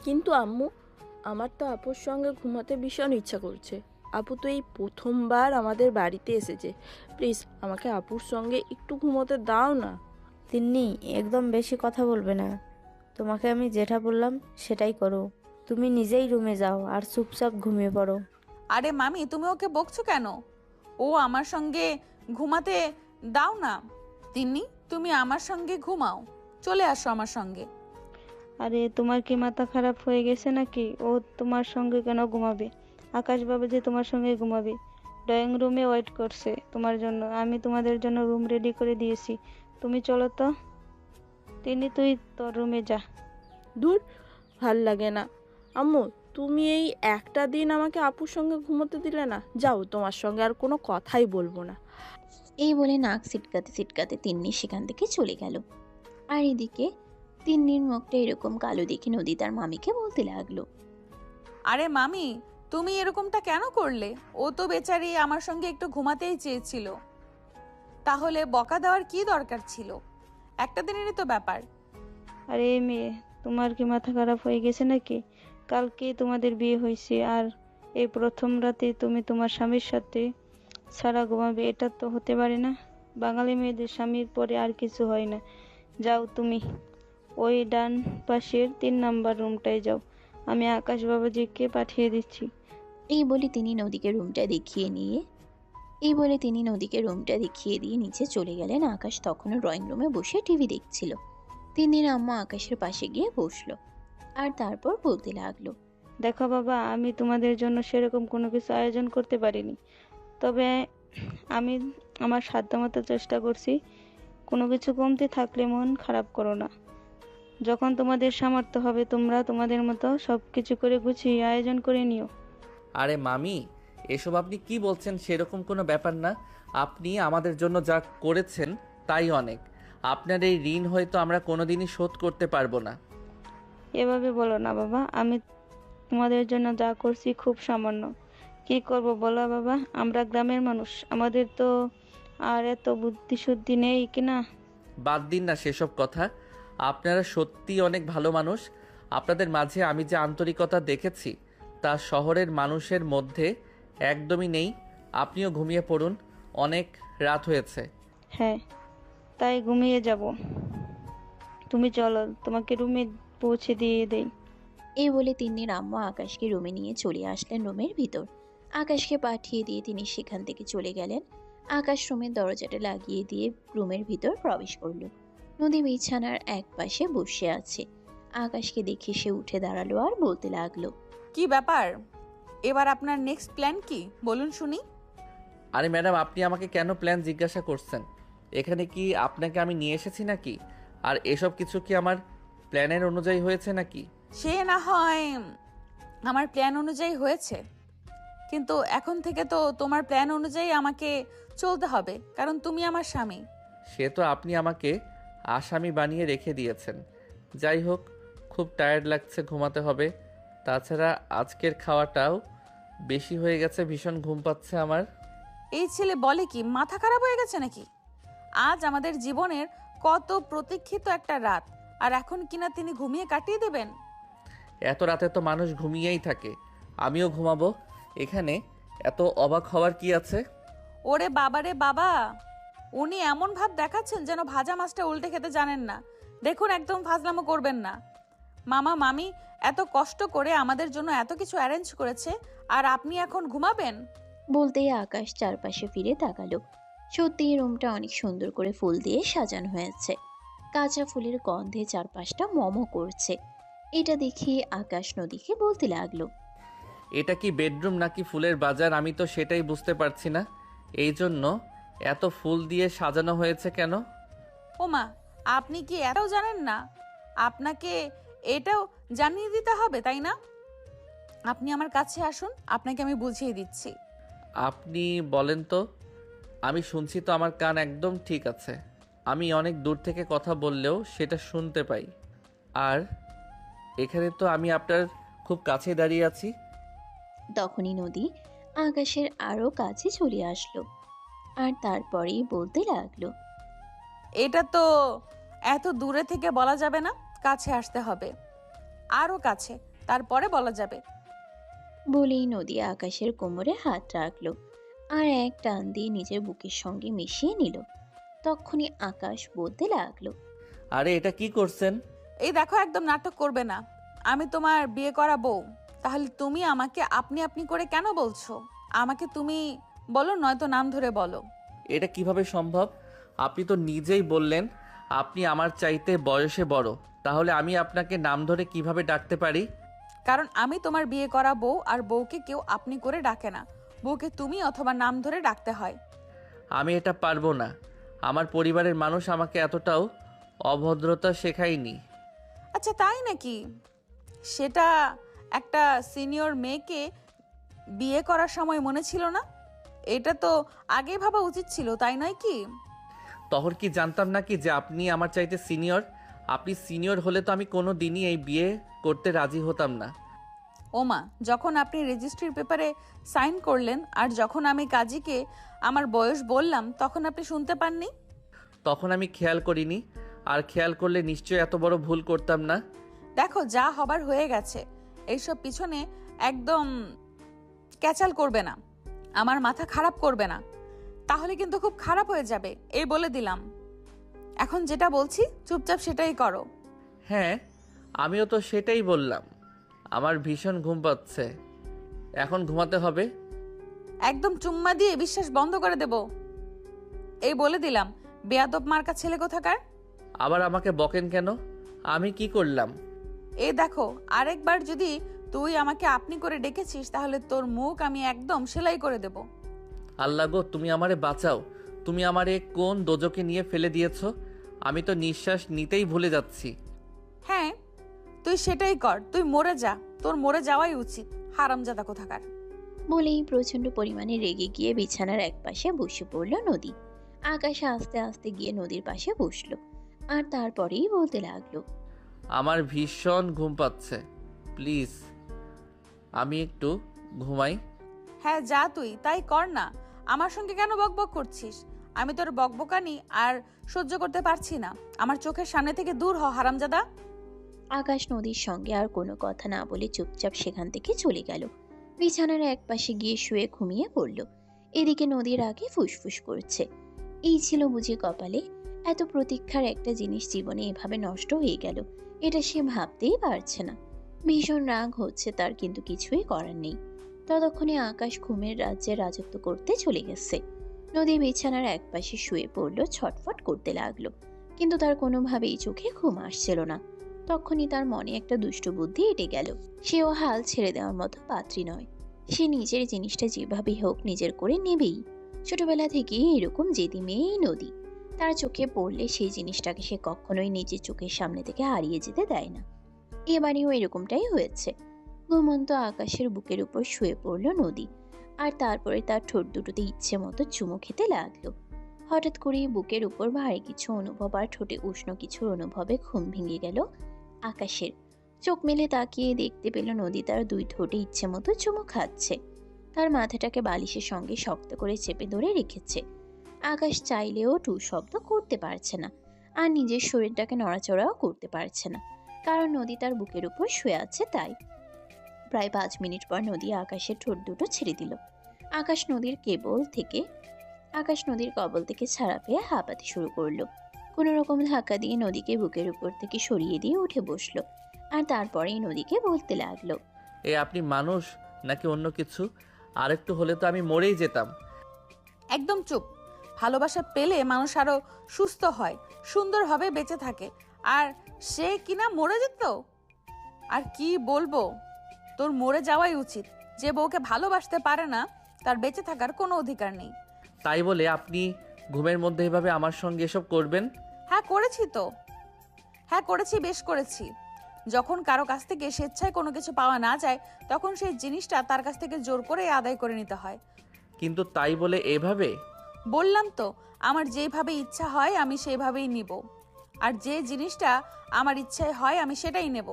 কিন্তু আম্মু, আমার তো আপুর সঙ্গে ঘুমাতে ভীষণ ইচ্ছা করছে। আপু তো এই প্রথমবার আমাদের বাড়িতে এসেছে, প্লিজ আমাকে আপুর সঙ্গে একটু ঘুমোতে দাও না। তিন্নি, একদম বেশি কথা বলবে না। তোমাকে আমি যেটা বললাম সেটাই করো। তুমি নিজেই রুমে যাও আর চুপচাপ ঘুমিয়ে পড়ো। আরে মামি, তুমি ওকে বকছো কেন? ও আমার সঙ্গে ঘুমাতে দাও না। তিন্নি, তুমি আমার সঙ্গে ঘুমাও, চলে আসো আমার সঙ্গে। আরে তোমার কি মাথা খারাপ হয়ে গেছে নাকি? ও তোমার সঙ্গে কেন ঘুমাবে? আকাশ বাবা যে তোমার সঙ্গে ঘুমাবে। ড্রয়িং রুমে ওয়েট করছে তোমার জন্য। আমি তোমাদের জন্য রুম রেডি করে দিয়েছি। তুমি চলো তো। তুই তোর রুমে যা। দূর, ভাল লাগে না। আম্মু, তুমি এই একটা দিন আমাকে আপুর সঙ্গে ঘুমোতে দিলে না। যাও, তোমার সঙ্গে আর কোনো কথাই বলবো না। এই বলে নাক সিটকাতে সিটকাতে তিন্নি সেখান থেকে চলে গেল। আর এদিকে তিন্নির মুখটা এরকম কালো দেখে নদী তার মামিকে বলতে লাগলো, আরে মামি, তুমি এরকমটা কেন করলে? ও তো বেচারি আমার সঙ্গে একটু ঘুমাতেই চেয়েছিল, তাহলে বকা দেওয়ার কি দরকার ছিল? একটা দিনেরই তো ব্যাপার। আরে মেয়ে, তোমার কি মাথা খারাপ হয়ে গেছে নাকি? কালকে তোমাদের বিয়ে হয়েছে আর এই প্রথম রাতে তুমি তোমার স্বামীর সাথে ছাড়া ঘুমাবে? এটা তো হতে পারে না। বাঙালি মেয়েদের স্বামীর পরে আর কিছু হয় না। যাও তুমি ওই ডান পাশের 3 নাম্বার রুমটায় যাও। আমি আকাশ বাবাজিকে পাঠিয়ে দিচ্ছি। এই বলে তিনি নদীকে রুমটা দেখিয়ে দিয়ে নিচে চলে গেলেন। আকাশ তখনও ড্রয়িং রুমে বসে টিভি দেখছিল। তিন্নির আম্মা আকাশের পাশে গিয়ে বসলো আর তারপর বলতে লাগলো, দেখো বাবা, আমি তোমাদের জন্য সেরকম কোনো কিছু আয়োজন করতে পারিনি, তবে আমি আমার সাধ্যমতো চেষ্টা করছি। কোনো কিছু কমতি থাকলে মন খারাপ করো না। যখন তোমাদের সামর্থ্য হবে তোমরা তোমাদের মতো সব কিছু করে গুছিয়ে আয়োজন করে নিও। আরে মামি, এসব আপনি কি বলছেন? সেরকম কোনো ব্যাপার না। আপনি আমাদের জন্য যা করেছেন তাই অনেক। আপনার এই ঋণ হয়তো আমরা কোনোদিনই শোধ করতে পারবো না। এভাবে বলো না বাবা, আমি তোমাদের জন্য যা করছি খুব সামান্য। কি করব বলো বাবা, আমরা গ্রামের মানুষ, আমাদের তো আর এত বুদ্ধিশুদ্ধি নেই কিনা। বাদ দিন না সেসব কথা। আপনারা সত্যিই অনেক ভালো মানুষ। আপনাদের মাঝে আমি যে আন্তরিকতা দেখেছি তা শহরের মানুষের মধ্যে একদমই নেই। আপনিও ঘুমিয়ে পড়ুন, অনেক রাত হয়েছে। হ্যাঁ, তাই ঘুমিয়ে যাব। তুমি চলো, তোমাকে রুমে পৌঁছে দিয়ে দেই। এই বলে তিন্নির আম্মা আকাশকে রুমে নিয়ে চলে আসলেন রুমের ভিতর। আকাশকে পাঠিয়ে দিয়ে তিনি সেখান থেকে চলে গেলেন। আকাশ রুমের দরজাটা লাগিয়ে দিয়ে রুমের ভিতর প্রবেশ করলো। নদী বিছানার এক পাশে বসে আছে। আকাশকে দেখে সে উঠে দাঁড়ালো আর বলতে লাগলো, কি ব্যাপার? এবার আপনার নেক্সট প্ল্যান কি বলুন শুনি। আরে ম্যাডাম, আপনি আমাকে কেন প্ল্যান জিজ্ঞাসা করছেন? এখানে কি আপনাকে আমি নিয়ে এসেছি নাকি? আর এসব কিছু কি আমার প্ল্যানের অনুযায়ী হয়েছে নাকি? সে না হয় আমার প্ল্যান অনুযায়ী হয়েছে, কিন্তু এখন থেকে তো তোমার প্ল্যান অনুযায়ী আমাকে চলতে হবে, কারণ তুমি আমার স্বামী। সে তো আপনি আমাকে আসামি বানিয়ে রেখে দিয়েছেন। যাই হোক, খুব টায়ার্ড লাগছে, ঘুমাতে হবে। তাছাড়া আজকের খাওয়াটাও বেশি হয়ে গেছে, ভীষণ ঘুম পাচ্ছে আমার। এই ছেলে বলে কি, মাথা খারাপ হয়ে গেছে নাকি? আজ আমাদের জীবনের কত প্রতীক্ষিত একটা রাত, আর এখন কিনা তিনি ঘুমিয়ে কাটিয়ে দেবেন? এত রাতে তো মানুষ ঘুমিয়েই থাকে, আমিও ঘুমাবো। এখানে এত অবাক হওয়ার কি আছে? ওরে বাবারে বাবা, উনি এমন ভাব দেখাচ্ছেন যেন ভাজা মাছটা উল্টে খেতে জানেন না। দেখুন, একদম ফাজলামো করবেন না। মামা মামি, এত কষ্ট করে আমাদের জন্য এত কিছু অ্যারেঞ্জ করেছে, আর আপনি এখন ঘুমাবেন? বলতেই আকাশ চারপাশে ফিরে তাকালো। সত্যি রুমটা অনেক সুন্দর করে ফুল দিয়ে সাজানো হয়েছে। কাঁচা ফুলের গন্ধে চারপাশটা মমো করছে। এটা দেখে আকাশ নদীকে বলতে লাগলো, এটা কি বেডরুম নাকি ফুলের বাজার? আমি তো সেটাই বুঝতে পারছি না। এই জন্য এত ফুল দিয়ে সাজানো হয়েছে কেন? ওমা, আপনি কি এটাও জানেন না? আপনাকে এটাও জানিয়ে দিতে হবে, তাই না? আপনি আমার কাছে আসুন, আপনাকে আমি বুঝিয়ে দিচ্ছি। আপনি বলেন তো। আমি শুনছি তো, আমার কান একদম ঠিক আছে। আমি অনেক দূর থেকে কথা বললেও সেটা শুনতে পাই। আর এখানে তো আমি আপনার খুব কাছে দাঁড়িয়ে আছি। তখনই নদী আকাশের আরো কাছে চলে আসলো আর তারপরেই বলতে লাগলো, এটা তো এত দূরে থেকে বলা যাবে না, কাছে আসতে হবে, আরো কাছে, তারপরে বলা যাবে। বলেই নদী আকাশের কোমরে হাত রাখলো আর এক টান দিয়ে নিজের বুকের সঙ্গে মিশিয়ে নিল। তখনই আকাশ বলতে লাগলো, আরে এটা কি করছেন? এই দেখো, একদম নাটক করবে না। আমি তোমার বিয়ে করা বউ, তাহলে তুমি আমাকে আপনি আপনি করে কেন বলছো? আমাকে তুমি বলো, নয়তো নাম ধরে বলো। এটা কিভাবে সম্ভব? আপনি তো নিজেই বললেন আপনি আমার চাইতে বয়সে বড়। তাহলে আমি আপনাকে নাম ধরে কিভাবে ডাকতে পারি? কারণ আমি তোমার বিয়ে করা বউ, আর বউকে কেউ আপনি করে ডাকে না, বউকে তুমি অথবা নাম ধরে ডাকতে হয়। আমি এটা পারবো না। আমার পরিবারের মানুষ আমাকে এতটাও অভদ্রতা শেখায়নি। আচ্ছা, তাই নাকি? সেটা একটা সিনিয়র মেয়েকে বিয়ে করার সময় মনে ছিল না? এটা তো আগেই ভাবা উচিত ছিল, তাই নয় কি? তখন কি জানতাম নাকি যে আপনি আমার চাইতে সিনিয়র? আপনি সিনিয়র হলে তো আমি কোনো দিনই এই বিয়ে করতে রাজি হতাম না। ওমা, যখন আপনি রেজিস্ট্রির পেপারে সাইন করলেন আর যখন আমি কাজীকে আমার বয়স বললাম, তখন আপনি শুনতে পাননি? তখন আমি খেয়াল করিনি, আর খেয়াল করলে নিশ্চয়ই এত বড় ভুল করতাম না। দেখো, যা হবার হয়ে গেছে। এইসব পিছনে একদম ক্যাচাল করবে না, আমার মাথা খারাপ করবে না, তাহলে কিন্তু খুব খারাপ হয়ে যাবে, এই বলে দিলাম। এখন যেটা বলছি চুপচাপ সেটাই করো। হ্যাঁ, আমিও তো সেটাই বললাম। আমার ভীষণ ঘুম পাচ্ছে, এখন ঘুমাতে হবে। একদম চুম্মা দিয়ে বিশ্বাস বন্ধ করে দেব, এই বলে দিলাম। বেয়াদব মার্কা ছেলে কোথাকার। আবার আমাকে বকেন কেন? আমি কি করলাম? এই দেখো, আরেকবার যদি তুই আমাকে আপনি করে ডেকেছিস, তাহলে তোর মুখ আমি একদম সেলাই করে দেব। আল্লাহ গো, তুমি আমারে বাঁচাও। তুমি আমারে কোন দোজকে নিয়ে ফেলে দিয়েছো? আমি তো নিঃশ্বাস নিতেই ভুলে যাচ্ছি। হ্যাঁ, তুই সেটাই কর, তুই মরে যা, তোর মরে যাওয়াই উচিত, হারামজাদা কোথাকার। বলেই প্রচন্ড পরিমাণে রেগে গিয়ে বিছানার একপাশে বসে পড়ল নদী। আকাশ আস্তে আস্তে গিয়ে নদীর পাশে বসলো আর তারপরেই বলতে লাগলো, আমার ভীষণ ঘুম পাচ্ছে, প্লিজ আমি একটু ঘুমাই। হ্যাঁ, যা, তুই তাই কর না। আমার সঙ্গে কেন বকবক করছিস? আমি তোর বকবকানি আর সহ্য করতে পারছি না। আমার চোখের সামনে থেকে দূর হ, হারামজাদা। আকাশ নদীর সঙ্গে আর কোনো কথা না বলে চুপচাপ সেখান থেকে চলে গেল। বিছানার একপাশে গিয়ে শুয়ে ঘুমিয়ে পড়ল। এদিকে নদীর আগে ফুসফুস করছে, এই ছিল বুঝি কপালে? এত প্রতীক্ষার একটা জিনিস জীবনে এভাবে নষ্ট হয়ে গেল, এটা সে ভাবতেই পারছে না। ভীষণ রাগ হচ্ছে তার, কিন্তু কিছুই করার নেই। ততক্ষণে আকাশ ঘুমের রাজ্যে রাজত্ব করতে চলে গেছে। নদী বিছানার একপাশে শুয়ে পড়ল, ছটফট করতে লাগলো, কিন্তু তার কোনোভাবেই চোখে ঘুম আসছিল না। তখনই তার মনে একটা দুষ্ট বুদ্ধি এঁটে গেল। সেও হাল ছেড়ে দেওয়ার মতো পাত্রী নয়, সে নিজের জিনিসটা যেভাবেই হোক নিজের করে নেবেই। ছোটবেলা থেকেই এরকম জেদি মেয়েই নদী। তার চোখে পড়লে সেই জিনিসটাকে সে কখনোই নিজের চোখের সামনে থেকে হারিয়ে যেতে দেয় না। এবারেও এরকমটাই হয়েছে। ঘুমন্ত আকাশের বুকের উপর শুয়ে পড়ল নদী, আর তারপরে তার ঠোঁট দুটোতে ইচ্ছে মতো চুমু খেতে লাগলো। হঠাৎ করেই বুকের উপর ভারী কিছু অনুভব আর ঠোঁটে উষ্ণ কিছুর অনুভবে ঘুম ভেঙে গেল আকাশের। চোখ মেলে তাকিয়ে দেখতে পেল নদী তার দুই ঠোঁটে ইচ্ছে মতো চুমু খাচ্ছে। তার মাথাটাকে বালিশের সঙ্গে শক্ত করে চেপে ধরে রেখেছে। আকাশ চাইলেও টু শব্দ করতে পারছে না, আর নিজের শরীরটাকে নড়াচড়াও করতে পারছে না, কারণ নদী তার বুকের উপর শুয়ে আছে তাই। প্রায় 5 মিনিট পর নদী আকাশের ঠোঁট দুটো ছেড়ে দিল। আকাশ নদীর কবল থেকে ছাড়া পেয়ে হাঁপাতে শুরু করলো। কোনো রকম ধাক্কা দিয়ে নদীকে বুকের উপর থেকে সরিয়ে দিয়ে উঠে বসলো। আর তারপরেই নদীকে বলতে লাগলো, এ আপনি মানুষ নাকি অন্য কিছু? আরেকটু হলে তো আমি মরেই যেতাম। একদম চুপ। ভালোবাসা পেলে মানুষ আরো সুস্থ হয়, সুন্দরভাবে বেঁচে থাকে। আর সে কিনা মরে যেত? আর কি বলবো, তোর মরে যাওয়াই উচিত। যে বউকে ভালোবাসতে পারে না তার বেঁচে থাকার কোনো অধিকার নেই। তাই বলে আপনি ঘুমের মধ্যে এভাবে আমার সঙ্গে এসব করবেন? হ্যাঁ করেছি তো, হ্যাঁ করেছি, বেশ করেছি। যখন কারো কাছ থেকে স্বেচ্ছায় কোনো কিছু পাওয়া না যায়, তখন সেই জিনিসটা তার কাছ থেকে জোর করে আদায় করে নিতে হয়। কিন্তু তাই বলে এভাবে? বললাম তো, আমার যেভাবে ইচ্ছা হয় আমি সেইভাবেই নিব, আর যে জিনিসটা আমার ইচ্ছায় হয় আমি সেটাই নেব।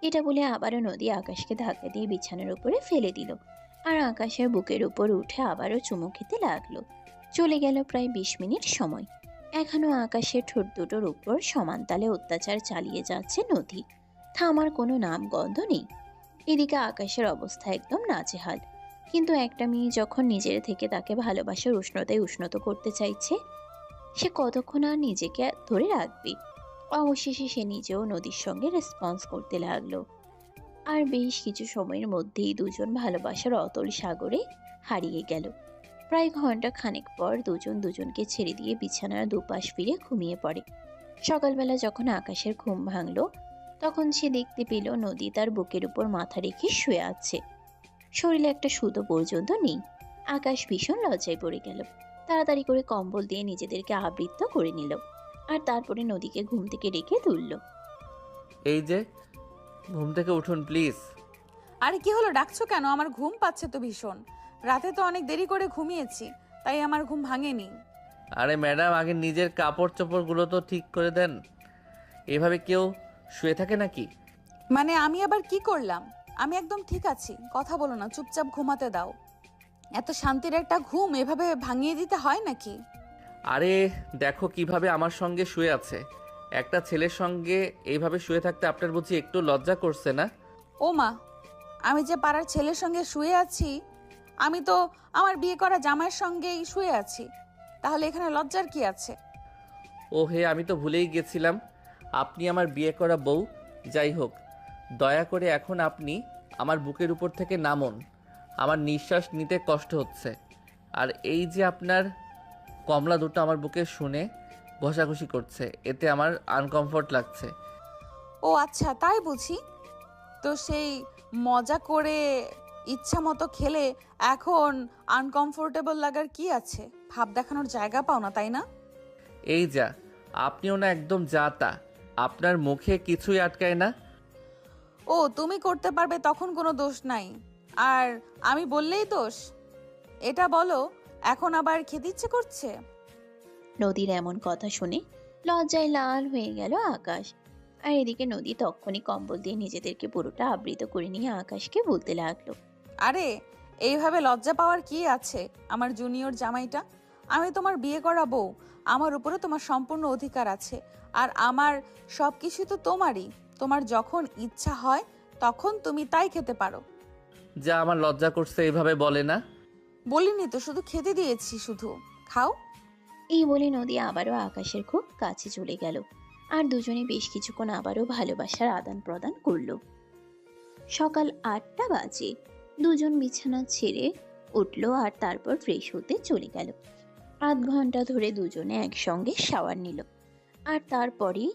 এটা বলে আবারও নদী আকাশকে ধাক্কা দিয়ে বিছানার উপরে ফেলে দিল, আর আকাশের বুকের উপর উঠে আবারও চুমু খেতে লাগলো। চলে গেল প্রায় 20 মিনিট সময়। এখনো আকাশের ঠোঁট দুটোর উপর সমান তালে অত্যাচার চালিয়ে যাচ্ছে নদী। থামার কোনো নাম গন্ধ নেই। এদিকে আকাশের অবস্থা একদম নাজেহাল। কিন্তু একটা মেয়ে যখন নিজের থেকে তাকে ভালোবাসার উষ্ণতায় উষ্ণত করতে চাইছে, সে কতক্ষণ আর নিজেকে ধরে রাখবে? অবশেষে সে নিজেও নদীর সঙ্গে রেসপন্স করতে লাগলো। আর বেশ কিছু সময়ের মধ্যেই দুজন ভালোবাসার অতল সাগরে হারিয়ে গেল। প্রায় ঘন্টা খানেক পর দুজন দুজনকে ছেড়ে দিয়ে বিছানার দুপাশ ফিরে ঘুমিয়ে পড়ে। সকালবেলা যখন আকাশের ঘুম ভাঙল, তখন সে দেখতে পেল নদী তার বুকের উপর মাথা রেখে শুয়ে আছে। শরীরে একটা সুতো পর্যন্ত নেই। আকাশ ভীষণ লজ্জায় পড়ে গেল। তাড়াতাড়ি করে কম্বল দিয়ে নিজেদেরকে আবৃত করে নিল, আর তারপরে নদীকে ঘুম থেকে ডেকে তুলল। এই যে, ঘুম থেকে উঠুন প্লিজ। আরে কি হলো, ডাকছো কেন? আমার ঘুম পাচ্ছে তো ভীষণ। রাতে তো অনেক দেরি করে ঘুমিয়েছি, তাই আমার ঘুম ভাঙেনি। আরে ম্যাডাম, আগে নিজের কাপড় চোপড়গুলো তো ঠিক করে দেন। এভাবে কেউ শুয়ে থাকে নাকি? মানে আমি আবার কি করলাম? আমি একদম ঠিক আছি, কথা বলো না, চুপচাপ ঘুমাতে দাও। এত শান্তির একটা ঘুম এভাবে ভাঙিয়ে দিতে হয় নাকি? আরে দেখো কিভাবে আমার সঙ্গে শুয়ে আছে। একটা ছেলের সঙ্গে এইভাবে শুয়ে থাকতে আপনার বুঝি একটু লজ্জা করছে না? ও মা, আমি যে পাড়ার ছেলের সঙ্গে শুয়ে আছি, আমি তো আমার বিয়ে করা জামাইয়ের সঙ্গেই শুয়ে আছি। তাহলে এখানে লজ্জার কি আছে? ও হে, আমি তো ভুলেই গেছিলাম আপনি আমার বিয়ে করা বউ। যাই হোক, দয়া করে এখন আপনি আমার বুকের উপর থেকে নামুন। আমার নিঃশ্বাস নিতে কষ্ট হচ্ছে। আর এই যে আপনার কমলা দুটো আমার বুকে শুনে ঘষাঘষি করছে, এতে আমার আনকমফোর্ট লাগছে। ও আচ্ছা, তাই বুঝি। তো সেই মজা করে ইচ্ছা মতো খেলে এখন আনকমফোর্টেবল লাগার কি আছে? ভাব দেখানোর জায়গা পাও না, তাই না? এই যা, আপনিও না একদম যা তা। আপনার মুখে কিছুই আটকায় না। ও তুমি করতে পারবে তখন কোনো দোষ নাই, আর আমি বললেই দোষ? এটা বলো, এখন আবার খেতে ইচ্ছে করছে? নদীর এমন কথা শুনে লজ্জায় লাল হয়ে গেল আকাশ। আর এদিকে নদী তক্ষুনি কম্বল দিয়ে নিজেদেরকে পুরোটা আবৃত করে নিয়ে আকাশকে বলতে লাগলো, আরে এইভাবে লজ্জা পাওয়ার কি আছে? আমার জুনিয়র জামাইটা, আমি তোমার বিয়ে করা বউ। আমার উপরে তোমার সম্পূর্ণ অধিকার আছে, আর আমার সব কিছু তো তোমারই। তোমার যখন ইচ্ছা হয় তখন তুমি তাই খেতে পারো। যা, আমার লজ্জা করছে এইভাবে বলে না। বলিনি তো, শুধু খেতে দিয়েছি, শুধু খাও। এই বলে নদী আবারও আকাশের খুব কাছে চলে গেল। আর দুজনে বেশ কিছুক্ষণ আবারও ভালোবাসার আদান প্রদান করলো। সকাল 8টা বাজে দুজন বিছানা ছেড়ে উঠলো, আর তারপর ফ্রেশ হতে চলে গেল। আধ ঘন্টা ধরে দুজনে একসঙ্গে শাওয়ার নিল, আর তারপরই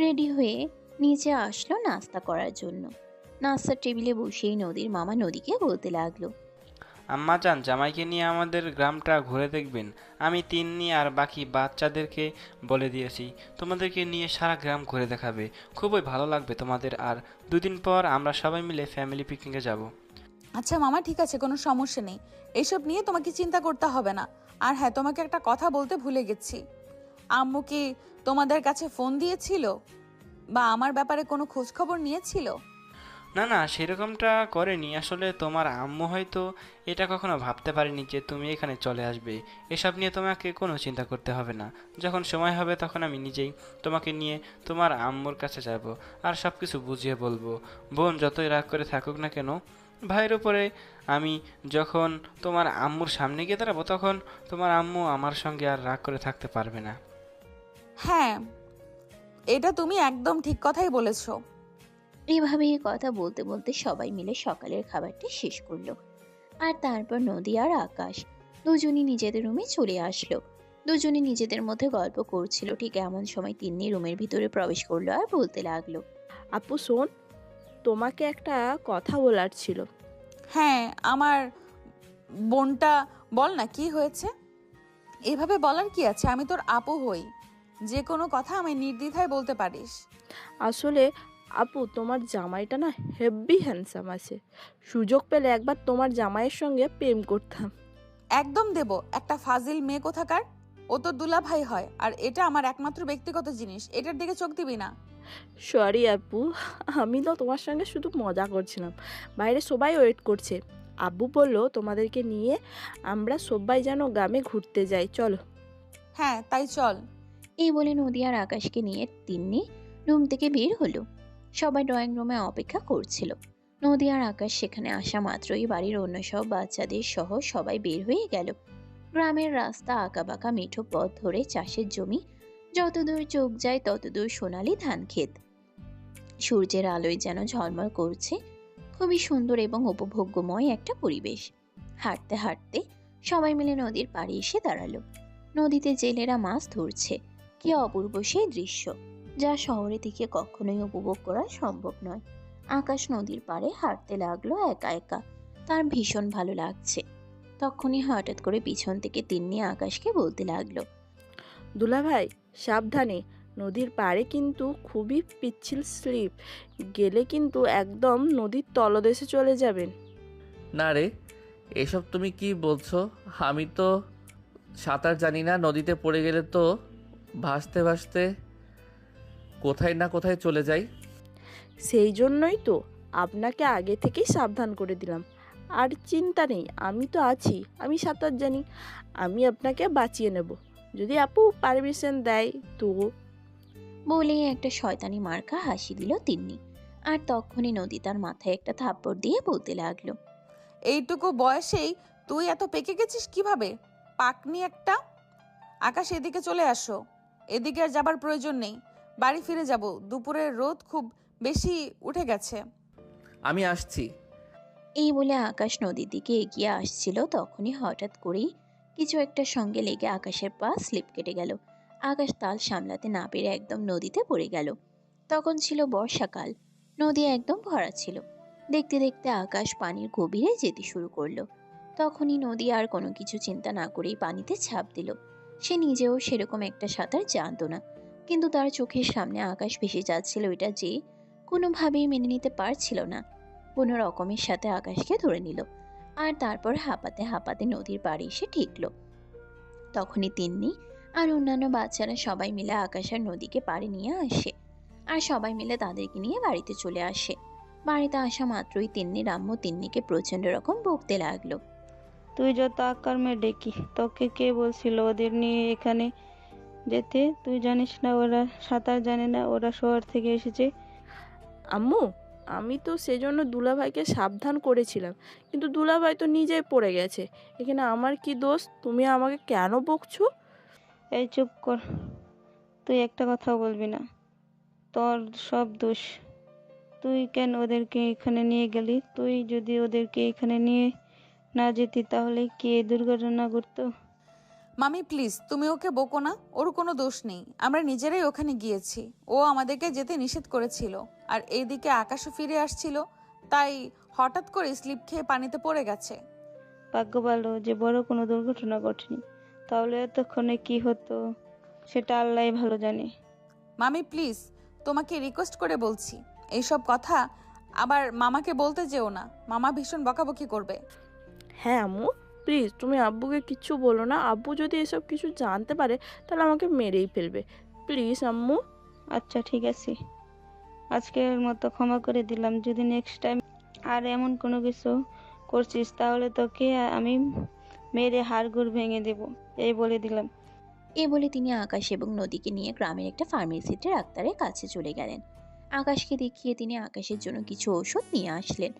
রেডি হয়ে নিচে আসলো নাস্তা করার জন্য। নাস্তার টেবিলে বসেই নদীর মামা নদীকে বলতে লাগলো, আম্মাজান, জামাইকে নিয়ে আমাদের গ্রামটা ঘুরে দেখবেন। আমি তিন্নি আর বাকি বাচ্চাদেরকে বলে দিয়েছি তোমাদেরকে নিয়ে সারা গ্রাম ঘুরে দেখাবে। খুবই ভালো লাগবে তোমাদের। আর 2 দিন পর আমরা সবাই মিলে ফ্যামিলি পিকনিকে যাব। আচ্ছা মামা, ঠিক আছে, কোনো সমস্যা নেই। এইসব নিয়ে তোমাকে চিন্তা করতে হবে না। আর হ্যাঁ, তোমাকে একটা কথা বলতে ভুলে গেছি। আম্মু কি তোমাদের কাছে ফোন দিয়েছিল বা আমার ব্যাপারে কোনো খোঁজ খবর নিয়েছিল? না না, সেরকমটা করেনি। আসলে তোমার আম্মু হয়তো এটা কখনো ভাবতে পারেনি যে তুমি এখানে চলে আসবে। এসব নিয়ে তোমাকে কোনো চিন্তা করতে হবে না। যখন সময় হবে তখন আমি নিজেই তোমাকে নিয়ে তোমার আম্মুর কাছে যাব, আর সব কিছু বুঝিয়ে বলবো। বোন যতই রাগ করে থাকুক না কেন, ভাইয়ের উপরে আমি যখন তোমার আম্মুর সামনে গিয়ে দাঁড়াবো, তখন তোমার আম্মু আমার সঙ্গে আর রাগ করে থাকতে পারবে না। হ্যাঁ, এটা তুমি একদম ঠিক কথাই বলেছো। এভাবেই কথা বলতে বলতে সবাই মিলে সকালের খাবারটি শেষ করলো। আর তারপর নদী আর আকাশ দুজনই নিজেদের রুমে চলে আসলো। দুজনে নিজেদের মধ্যে গল্প করছিল। ঠিক এমন সময় তিন্নি রুমের ভিতরে প্রবেশ করলো আর বলতে লাগলো, আপু শোন, তোমাকে একটা কথা বলার ছিল। হ্যাঁ, আমার বোনটা, বল না কি হয়েছে। এভাবে বলার কি আছে, আমি তোর আপু হই, যে কোনো কথা আমি নির্দ্বিধায় বলতে পারিস। আসলে আপু, তোমার জামাইটা না হেভি হ্যান্ডসাম আছে। সুযোগ পেলে একবার তোমার জামাইয়ের সঙ্গে প্রেম করতাম। একদম দেব, একটা ফাজিল মেয়ে কোথাকার। ও তো দুলাভাই হয়, আর এটা আমার একমাত্র ব্যক্তিগত জিনিস, এটার দিকে চোখ দিবি না। সরি আপু, আমি তো তোমার সঙ্গে শুধু মজা করছিলাম। বাইরে সবাই ওয়েট করছে। আব্বু বললো তোমাদেরকে নিয়ে আমরা সবাই যেন গ্রামে ঘুরতে যাই, চলো। হ্যাঁ, তাই চল। এই বলে নদী আর আকাশকে নিয়ে তিন্নি রুম থেকে বের হলো। সবাই ড্রয়িং রুমে অপেক্ষা করছিল। নদী আর আকাশ সেখানে আসা মাত্রই বাড়ির অন্য সব বাচ্চাদের সহ সবাই বের হয়ে গেল। গ্রামের রাস্তা আঁকাবাঁকা মেঠো পথ ধরে চাষের জমি, যতদূর চোখ যায় ততদূর সোনালি ধান ক্ষেত। সূর্যের আলোয় যেন ঝলমল করছে। খুবই সুন্দর এবং উপভোগ্যময় একটা পরিবেশ। হাঁটতে হাঁটতে সবাই মিলে নদীর পাড়ে এসে দাঁড়ালো। নদীতে জেলেরা মাছ ধরছে। কি অপূর্ব সেই দৃশ্য, যা শহরে থেকে কখনোই উপভোগ করা সম্ভব নয়। আকাশ নদীর পাড়ে হাঁটতে লাগলো একা একা। তার ভীষণ ভালো লাগছে। তখনই হঠাৎ করে পিছন থেকে তিন্নি আকাশকে বলতে লাগলো, দুলাভাই সাবধানে, নদীর পাড়ে কিন্তু খুবই পিচ্ছিল স্লিপ, গেলে কিন্তু একদম নদীর তলদেশে চলে যাবেন। না রে, এসব তুমি কি বলছো? আমি তো সাঁতার জানি না, নদীতে পড়ে গেলে তো ভাসতে ভাসতে কোথায় না কোথায় চলে যাই। সেই জন্যই তো আপনাকে আগে থেকেই সাবধান করে দিলাম। আর চিন্তা নেই, আমি তো আছি, আমি সাঁতার জানি, আমি আপনাকে বাঁচিয়ে নেব, যদি আপু পারমিশন দেয় তো। বলেই একটা শয়তানি মার্কা হাসি দিল তিন্নি। আর তখনই নদী তার মাথায় একটা থাপ্পড় দিয়ে বলতে লাগলো, এইটুকু বয়সেই তুই এত পেকে গেছিস কিভাবে, পাকনি একটা। আকাশ, এদিকে চলে আসো। এদিকে আর যাবার প্রয়োজন নেই, বাড়ি ফিরে যাব, দুপুরের রোদ খুব বেশি উঠে গেছে। আমি আসছি। এই বলে আকাশ নদীর দিকে এগিয়ে আসছিল। তখনই হঠাৎ করেই কিছু একটা সঙ্গে লেগে আকাশের পা স্লিপ কেটে গেল। আকাশ তাল সামলাতে না পেরে একদম নদীতে পড়ে গেল। তখন ছিল বর্ষাকাল। নদী একদম ভরা ছিল। দেখতে দেখতে আকাশ পানির গভীরে যেতে শুরু করলো। তখনই নদী আর কোনো কিছু চিন্তা না করেই পানিতে ঝাঁপ দিল। সে নিজেও সেরকম একটা সাঁতার জানতো না, কিন্তু তার চোখের সামনে আকাশ ভেসে যাচ্ছিল, এটা যে কোনোভাবেই মেনে নিতে পারছিল না। কোনো রকমের সাথে আকাশকে ধরে নিল, আর তারপর হাঁপাতে হাঁপাতে নদীর পাড়ে এসে ঠেকলো। তখনই তিন্নি আর অন্যান্য বাচ্চারা সবাই মিলে আকাশ আর নদীকে পাড়ে নিয়ে আসে, আর সবাই মিলে তাদেরকে নিয়ে বাড়িতে চলে আসে। বাড়িতে আসা মাত্রই তিন্নির আম্মু তিন্নিকে প্রচন্ড রকম বকতে লাগলো। তুই যত আকার মেয়ে ডেকি, তোকে কে বলছিল ওদের নিয়ে এখানে যেতে? তুই জানিস না ওরা সাঁতার জানে না, ওরা শহর থেকে এসেছে। আম্মু, আমি তো সেজন্য দুলাভাইকে সাবধান করেছিলাম, কিন্তু দুলাভাই তো নিজেই পড়ে গেছে। এখানে আমার কি দোষ? তুমি আমাকে কেন বকছো? এই চুপ কর, তুই একটা কথাও বলবি না। তোর সব দোষ। তুই কেন ওদেরকে এখানে নিয়ে গেলি? তুই যদি ওদেরকে এখানে নিয়ে না যেতি তাহলে কি এই দুর্ঘটনা ঘটতো? মামি প্লিজ, তুমি ওকে বকো না, ওর কোনো দোষ নেই। আমরা নিজেরাই ওখানে গিয়েছি, ও আমাদেরকে যেতে নিষেধ করেছিল। আর এইদিকে আকাশও ফিরে আসছিল, তাই হঠাৎ করে স্লিপ খেয়ে পানিতে পড়ে গেছে। ভাগ্য ভালো যে বড় কোনো দুর্ঘটনা ঘটেনি, তাহলে এতক্ষণে কি হতো সেটা আল্লাহই ভালো জানে। মামি প্লিজ, তোমাকে রিকোয়েস্ট করে বলছি, এইসব কথা আবার মামাকে বলতে যেও না, মামা ভীষণ বকাবকি করবে। হ্যাঁ আম্মু, প্লিজ তুমি আব্বুকে কিচ্ছু বলো না। আব্বু যদি এসব কিছু জানতে পারে তাহলে আমাকে মেরেই ফেলবে। প্লিজ আম্মু। আচ্ছা ঠিক আছে, আজকের মতো ক্ষমা করে দিলাম। যদি নেক্সট টাইম আর এমন কোনো কিছু করছিস তাহলে তোকে আমি মেরে হাড়গোড় ভেঙে দেব, এই বলে দিলাম। এই বলে তিনি আকাশ এবং নদীকে নিয়ে গ্রামের একটা ফার্মেসিতে ডাক্তারের কাছে চলে গেলেন। আকাশকে দেখিয়ে তিনি আকাশের জন্য কিছু ঔষধ নিয়ে আসলেন।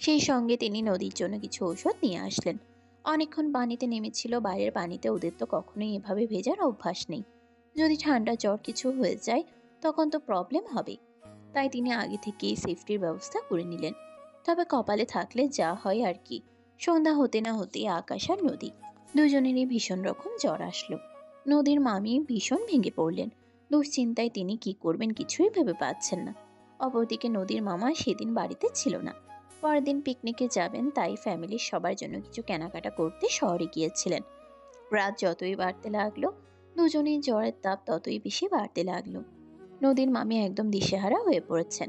সেই সঙ্গে তিনি নদীর জন্য কিছু ঔষধ নিয়ে আসলেন। অনেকক্ষণ পানিতে নেমেছিল। বাইরের পানিতে ওদের তো কখনোই এভাবে ভেজার অভ্যাস নেই। যদি ঠান্ডা জ্বর কিছু হয়ে যায় তখন তো প্রবলেম হবে। তাই তিনি আগে থেকেই সেফটির ব্যবস্থা করে নিলেন। তবে কপালে থাকলে যা হয় আর কি। সন্ধ্যা হতে না হতেই আকাশ আর নদী দুজনেরই ভীষণ রকম জ্বর আসলো। নদীর মামি ভীষণ ভেঙে পড়লেন। দুশ্চিন্তায় তিনি কি করবেন কিছুই ভেবে পাচ্ছেন না। অপরদিকে নদীর মামা সেদিন বাড়িতে ছিল না। পরের দিন পিকনিকে যাবেন, তাই ফ্যামিলির সবার জন্য কিছু কেনাকাটা করতে শহরে গিয়েছিলেন। রাত যতই বাড়তে লাগলো, দুজনেই জ্বরের তাপ ততই বেশি বাড়তে লাগলো। নদীর মামি একদম দিশেহারা হয়ে পড়েছেন।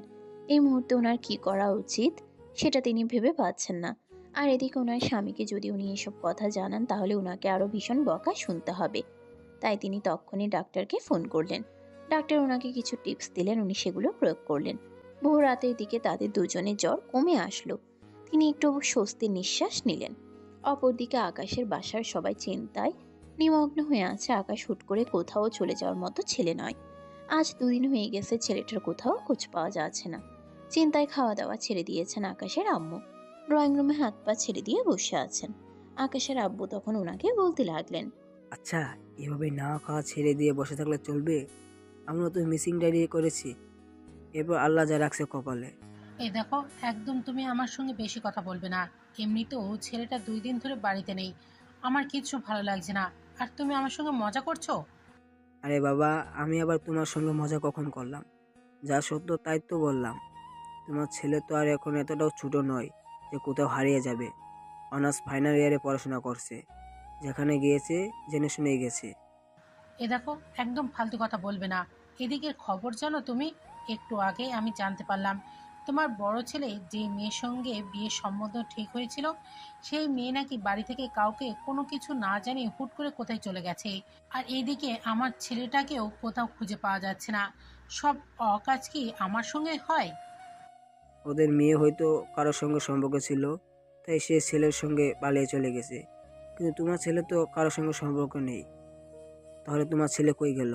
এই মুহূর্তে ওনার কি করা উচিত সেটা তিনি ভেবে পাচ্ছেন না। আর এদিকে ওনার স্বামীকে যদি উনি এসব কথা জানান তাহলে ওনাকে আরো ভীষণ বকা শুনতে হবে। তাই তিনি তখনই ডাক্তারকে ফোন করলেন। ডাক্তার ওনাকে কিছু টিপস দিলেন, উনি সেগুলো প্রয়োগ করলেন। বহু রাতের দিকে তাদের দুজনের জ্বর কমে আসলো। তিনি একটু স্বস্তির নিঃশ্বাস নিলেন। অপরদিকে আকাশের বাসার সবাই চিন্তায় নিমগ্ন হয়ে আছে। আকাশ হুট করে কোথাও চলে যাওয়ার মতো ছেলে নয়। আজ 2 দিন হয়ে গেছে ছেলেটার কোথাও খোঁজ পাওয়া যাচ্ছে না। চিন্তায় খাওয়া দাওয়া ছেড়ে দিয়েছেন আকাশের আম্মু। ড্রয়িং রুমে হাত পা ছেড়ে দিয়ে বসে আছেন। আকাশের আব্বু তখন ওনাকে বলতে লাগলেন, আচ্ছা, এভাবে না খাওয়া ছেড়ে দিয়ে বসে থাকলে চলবে? আমরা তো মিসিং ডায়েরি করেছি, এরপর আল্লাহ যা রাখছে কপালে। এই দেখো, একদম তুমি আমার সঙ্গে বেশি কথা বলবে না। এমনিতেও ছেলেটা 2 দিন ধরে বাড়িতে নেই। আমার কিচ্ছু ভালো লাগছে না। আর তুমি আমার সঙ্গে মজা করছো? আরে বাবা, আমি আবার তোমার সঙ্গে মজা কখন করলাম? যা সত্য তাই তো বললাম। তোমার ছেলে তো আর এখন এতটাও ছোট নয় যে কোথাও হারিয়ে যাবে। অনার্স ফাইনাল ইয়ারে পড়াশোনা করছে, যেখানে গিয়েছে জেনে শুনেই গেছে। এ দেখো, একদম ফালতু কথা বলবে না। এদিকে খবর জানো তুমি? একটু আগে আমি জানতে পারলাম তোমার বড় ছেলে যে মেয়ের সঙ্গে বিয়ের সম্বন্ধ ঠিক হয়েছিল, সেই মেয়ে নাকি বাড়ি থেকে কাউকে কোনো কিছু না জানিয়ে হুট করে কোথায় চলে গেছে। আর এইদিকে আমার ছেলেটাকেও কোথাও খুঁজে পাওয়া যাচ্ছে না। সব অকাজ কি আমার সঙ্গে হয়? ওদের মেয়ে হয়তো কারোর সঙ্গে সম্পর্ক ছিল, তাই সে ছেলের সঙ্গে পালিয়ে চলে গেছে। কিন্তু তোমার ছেলে তো কারোর সঙ্গে সম্পর্ক নেই, তাহলে তোমার ছেলে কই গেল?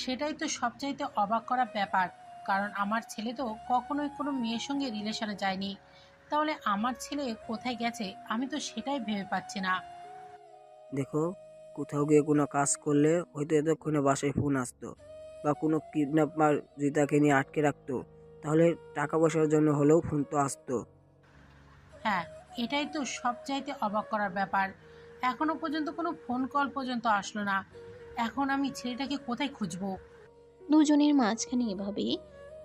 সেটাই তো সবচাইতে অবাক করা ব্যাপার। কারণ আমার ছেলে তো কখনোই কোনো মেয়ের সঙ্গে রিলেশনে যায়নি। তাহলে আমার ছেলে কোথায় গেছে আমি তো সেটাই ভেবে পাচ্ছি না। দেখো, কোথাও গিয়ে কোনো কাজ করলে হয়তো এতক্ষণে বাসায় ফোন আসতো, বা কোনো কিডন্যাপার যদি তাকে নিয়ে আটকে রাখতো, তাহলে টাকা পয়সার জন্য হলেও ফোন তো আসতো। হ্যাঁ, এটাই তো সবচাইতে অবাক করার ব্যাপার। এখনো পর্যন্ত কোনো ফোন কল পর্যন্ত আসলো না। এখন আমি ছেলেটাকে কোথায় খুঁজবো? দুজনের মাঝখানে এভাবেই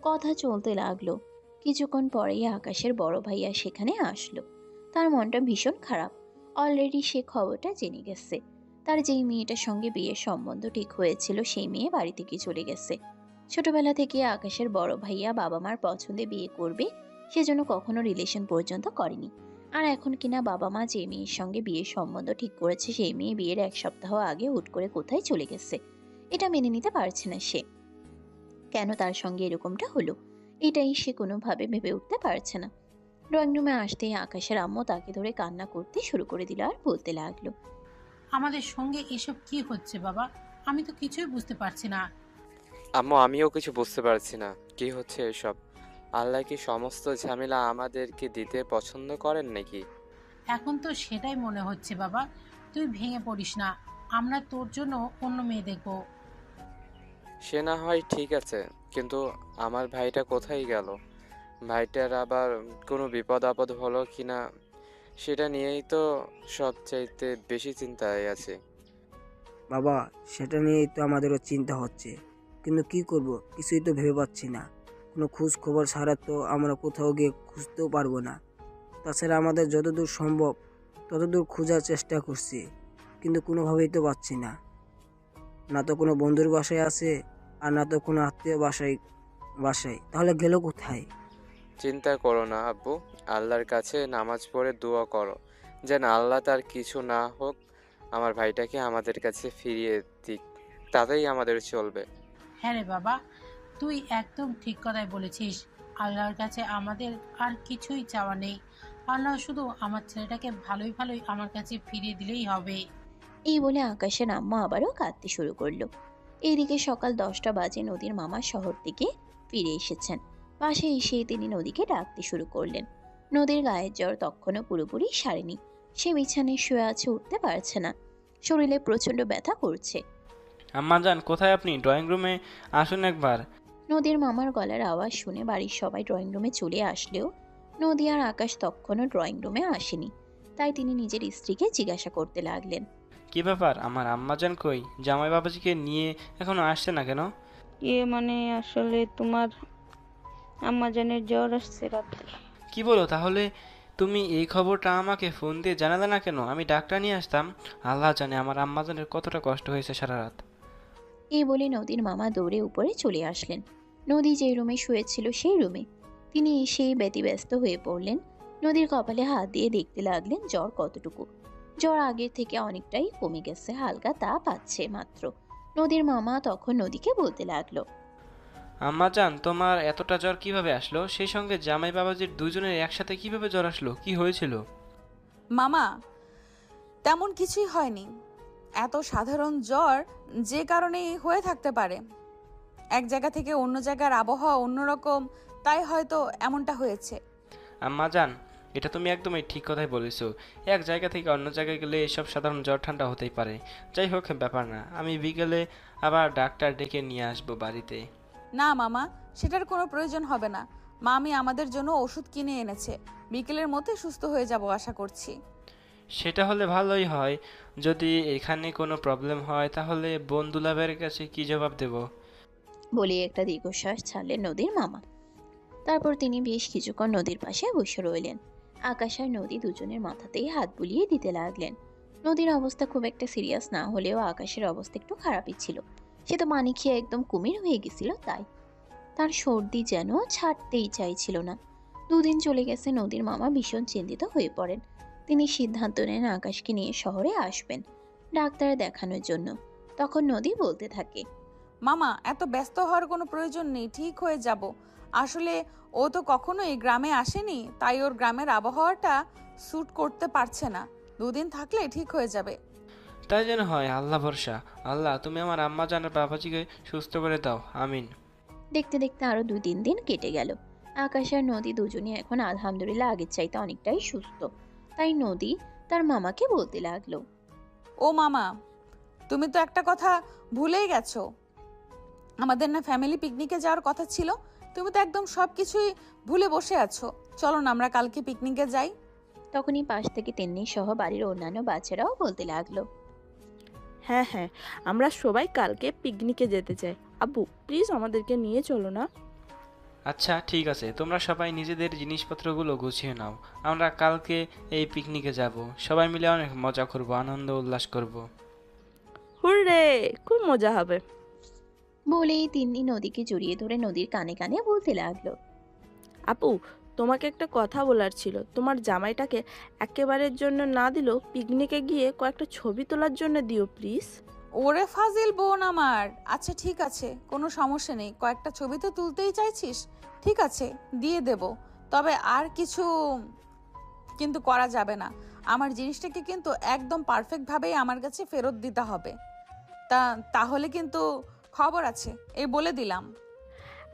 কথা চলতে লাগলো। কিছুক্ষণ পরেই আকাশের বড় ভাইয়া সেখানে আসলো। তার মনটা ভীষণ খারাপ। অলরেডি সে খবরটা জেনে গেছে। তার যেই মেয়েটার সঙ্গে বিয়ের সম্বন্ধ ঠিক হয়েছিল সেই মেয়ে বাড়ি থেকে চলে গেছে। ছোটবেলা থেকে আকাশের বড় ভাইয়া বাবা মার পছন্দে বিয়ে করবে সেজন্য কখনো রিলেশন পর্যন্ত করেনি। আর এখন কিনা বাবা মা যে মেয়ের সঙ্গে বিয়ের সম্বন্ধ ঠিক করেছে সেই মেয়ে বিয়ের 1 সপ্তাহ আগে হুট করে কোথায় চলে গেছে। এটা মেনে নিতে পারছে না সে। কেন তার সঙ্গে এরকমটা হলো এটাই সে কোনোভাবে ভেবে উঠতে পারছে না। ড্রয়িং রুমে আসতেই আকাশের আম্মু তাকে ধরে কান্না করতে শুরু করে দিল আর বলতে লাগলো, আমাদের সঙ্গে এসব কি হচ্ছে বাবা? আমি তো কিছুই বুঝতে পারছি না। আম্মু, আমিও কিছু বুঝতে পারছি না কি হচ্ছে এসব। আল্লাহ কি সমস্ত ঝামেলা আমাদেরকে দিতে পছন্দ করেন নাকি? এখন তো সেটাই মনে হচ্ছে বাবা। তুই ভেঙে পড়িস না। আমরা তোর জন্য অন্য মেয়ে দেখবো। সে না হয় ঠিক আছে, কিন্তু আমার ভাইটা কোথায় গেল? ভাইটার আবার কোনো বিপদ আপদ হলো কিনা সেটা নিয়েই তো সবচাইতে বেশি চিন্তায় আছে। বাবা, সেটা নিয়েই তো আমাদেরও চিন্তা হচ্ছে, কিন্তু কি করব কিছুই তো ভেবে পাচ্ছি না। কোনো খোঁজ খবর ছাড়া তো আমরা কোথাও গিয়ে খুঁজতেও পারবো না। তাছাড়া আমাদের যতদূর সম্ভব ততদূর খোঁজার চেষ্টা করছি, কিন্তু কোনোভাবেই তো পাচ্ছি না। না তো কোনো বন্ধুর বাসায় আছে, আর না তো কোনো আত্মীয় বাসায় তাহলে গেল কোথায়? চিন্তা করো না আব্বু, আল্লাহর কাছে নামাজ পড়ে দোয়া করো যেন আল্লাহ তার কিছু না হোক, আমার ভাইটাকে আমাদের কাছে ফিরিয়ে দিক, তাতেই আমাদের চলবে। হ্যাঁ রে বাবা, তুই একদম ঠিক কথাই বলেছিস। আল্লাহর কাছে আমাদের আর কিছুই চাওয়া নেই। আল্লাহ শুধু আমার ছেলেটাকে ভালোই ভালোই আমার কাছে ফিরিয়ে দিলেই হবে। এই বলে আকাশের আম্মু আবারও কাঁদতে শুরু করলো। এইদিকে সকাল 10টা বাজে নদীর মামা শহর থেকে ফিরে এসেছেন। বাসায় এসে তিনি নদীকে ডাকতে শুরু করলেন। নদীর গায়ের জ্বর তখনও পুরোপুরি সারেনি। সে বিছানায় শুয়ে আছে, উঠতে পারছে না। শরীরে প্রচন্ড ব্যথা করছে। আম্মাজান, কোথায় আপনি? ড্রয়িং রুমে আসুন একবার। নদীর মামার গলার আওয়াজ শুনে বাড়ির সবাই ড্রয়িং রুমে চলে আসলেও নদী আর আকাশ তখনও ড্রয়িং রুমে আসেনি। তাই তিনি নিজের স্ত্রীকে জিজ্ঞাসা করতে লাগলেন, কি ব্যাপার, আমার আম্মাজান কই? জামাই বাবাজিকে নিয়ে এখনো আসছে না কেন? মানে আসলে তোমার আম্মাজানের জ্বর আসছে রাতে। কি বলো? তাহলে তুমি এই খবরটা আমাকে ফোন দিয়ে জানালে না কেন? আমি ডাক্তার নিয়ে আসতাম। আল্লাহ জানে আমার আম্মাজানের কতটা কষ্ট হয়েছে সারা রাত। এই বলে নদীর মামা দৌড়ে উপরে চলে আসলেন। নদী যে রুমে শুয়েছিল সেই রুমে তিনি সেই ব্যতিব্যস্ত হয়ে পড়লেন। নদীর কপালে হাত দিয়ে দেখতে লাগলেন জ্বর কতটুকু। জ্বর আগের থেকে অনেকটাই কমে গেছে, হালকা তাপ আছে মাত্র। নদীর মামা তখন নদীকে বলতে লাগলো, আম্মাজান, তোমার এতটা জ্বর কিভাবে আসলো? সেই সঙ্গে জামাই বাবাজির দুজনের একসাথে কিভাবে জ্বর আসলো? কি হয়েছিল? মামা, তেমন কিছুই হয়নি। এত সাধারণ জ্বর যে কারণে হয়ে থাকতে পারে। এক জায়গা থেকে অন্য জায়গার আবহাওয়া অন্যরকম, তাই হয়তো এমনটা হয়েছে। আম্মাজান, এটা তুমি একদমই ঠিক কথাই বলেছো। এক জায়গা থেকে অন্য জায়গায় গেলে এসব সাধারণ জ্বর ঠান্ডা হতেই পারে। যাই হোক, ব্যাপার না। আমি বিকেলে আবার ডাক্তার ডেকে নিয়ে আসবো বাড়িতে। না মামা, সেটার কোনো প্রয়োজন হবে না। মামি আমাদের জন্য ওষুধ কিনে এনেছে। বিকেলের মধ্যে সুস্থ হয়ে যাব আশা করছি। সেটা হলে ভালোই হয়। যদি এখানে কোনো প্রবলেম হয় তাহলে বোন দুলাভাইয়ের কাছে কি জবাব দেব? বলে একটা দীর্ঘশ্বাস ছাড়লেন নদীর মামা। তারপর তিনি বেশ কিছুক্ষণ নদীর পাশে বসে রইলেন। আকাশ আর নদী দুজনের মাথাতেই হাত বুলিয়ে দিতে লাগলেন। নদীর অবস্থা খুব একটা সিরিয়াস না হলেও আকাশের অবস্থা একটু খারাপই ছিল। সে তো পানি খেয়ে একদম কুমির হয়ে গেছিল, তাই তার সর্দি যেন ছাড়তেই চাইছিল না। দুদিন চলে গেছে, নদীর মামা ভীষণ চিন্তিত হয়ে পড়েন। তিনি সিদ্ধান্ত নেন আকাশকে নিয়ে শহরে আসবেন ডাক্তার দেখানোর জন্য। তখন নদী বলতে থাকে, মামা, এত ব্যস্ত হওয়ার কোনো প্রয়োজন নেই, ঠিক হয়ে যাব। আসলে ও তো কখনোই গ্রামে আসেনি, তাই ওর গ্রামের আবহাওয়াটা স্যুট করতে পারছে না। দুদিন থাকলে ঠিক হয়ে যাবে। তাই যেন হয়, আল্লাহ ভরসা। আল্লাহ, তুমি আমার আম্মাজানের বাবাজিকে সুস্থ করে দাও, আমিন। দেখতে দেখতে আরো 2-3 দিন কেটে গেল। আকাশ আর নদী দুজনে এখন আলহামদুলিল্লাহ আগের চাইতে অনেকটাই সুস্থ। তাই নদী তার মামাকে বলতে লাগলো, ও মামা, তুমি তো একটা কথা ভুলেই গেছো। আমাদের না ফ্যামিলি পিকনিকে যাওয়ার কথা ছিল। তুমি তো একদম সবকিছুই ভুলে বসে আছো। চলো না আমরা কালকে পিকনিকে যাই। তখনই পাশ থেকে তিন্নি সহ বাড়ির অন্যান্য বাচ্চারাও বলতে লাগলো, হ্যাঁ হ্যাঁ, আমরা সবাই কালকে পিকনিকে যেতে চাই। আব্বু প্লিজ আমাদেরকে নিয়ে চলো না। আচ্ছা ঠিক আছে, তোমরা সবাই নিজেদের জিনিসপত্রগুলো গুছিয়ে নাও। আমরা কালকে এই পিকনিকে যাব। সবাই মিলে অনেক মজা করব, আনন্দ উল্লাস করব। হুররে, খুব মজা হবে। বলেই তিন্নি নদীকে জড়িয়ে ধরে নদীর কানে কানে বলতে লাগলো, আপু, তোমাকে একটা কথা বলার ছিল। তোমার জামাইটাকে একেবারের জন্য না দিলেও পিকনিকে গিয়ে কয়েকটা ছবি তোলার জন্য দিও প্লিজ। ওরে ফাজিল বোন আমার। আচ্ছা ঠিক আছে, কোনো সমস্যা নেই। কয়েকটা ছবি তো তুলতেই চাইছিস, ঠিক আছে দিয়ে দেব। তবে আর কিছু কিন্তু করা যাবে না। আমার জিনিসটাকে কিন্তু একদম পারফেক্টভাবেই আমার কাছে ফেরত দিতে হবে। তাহলে কিন্তু খবর আছে, এই বলে দিলাম।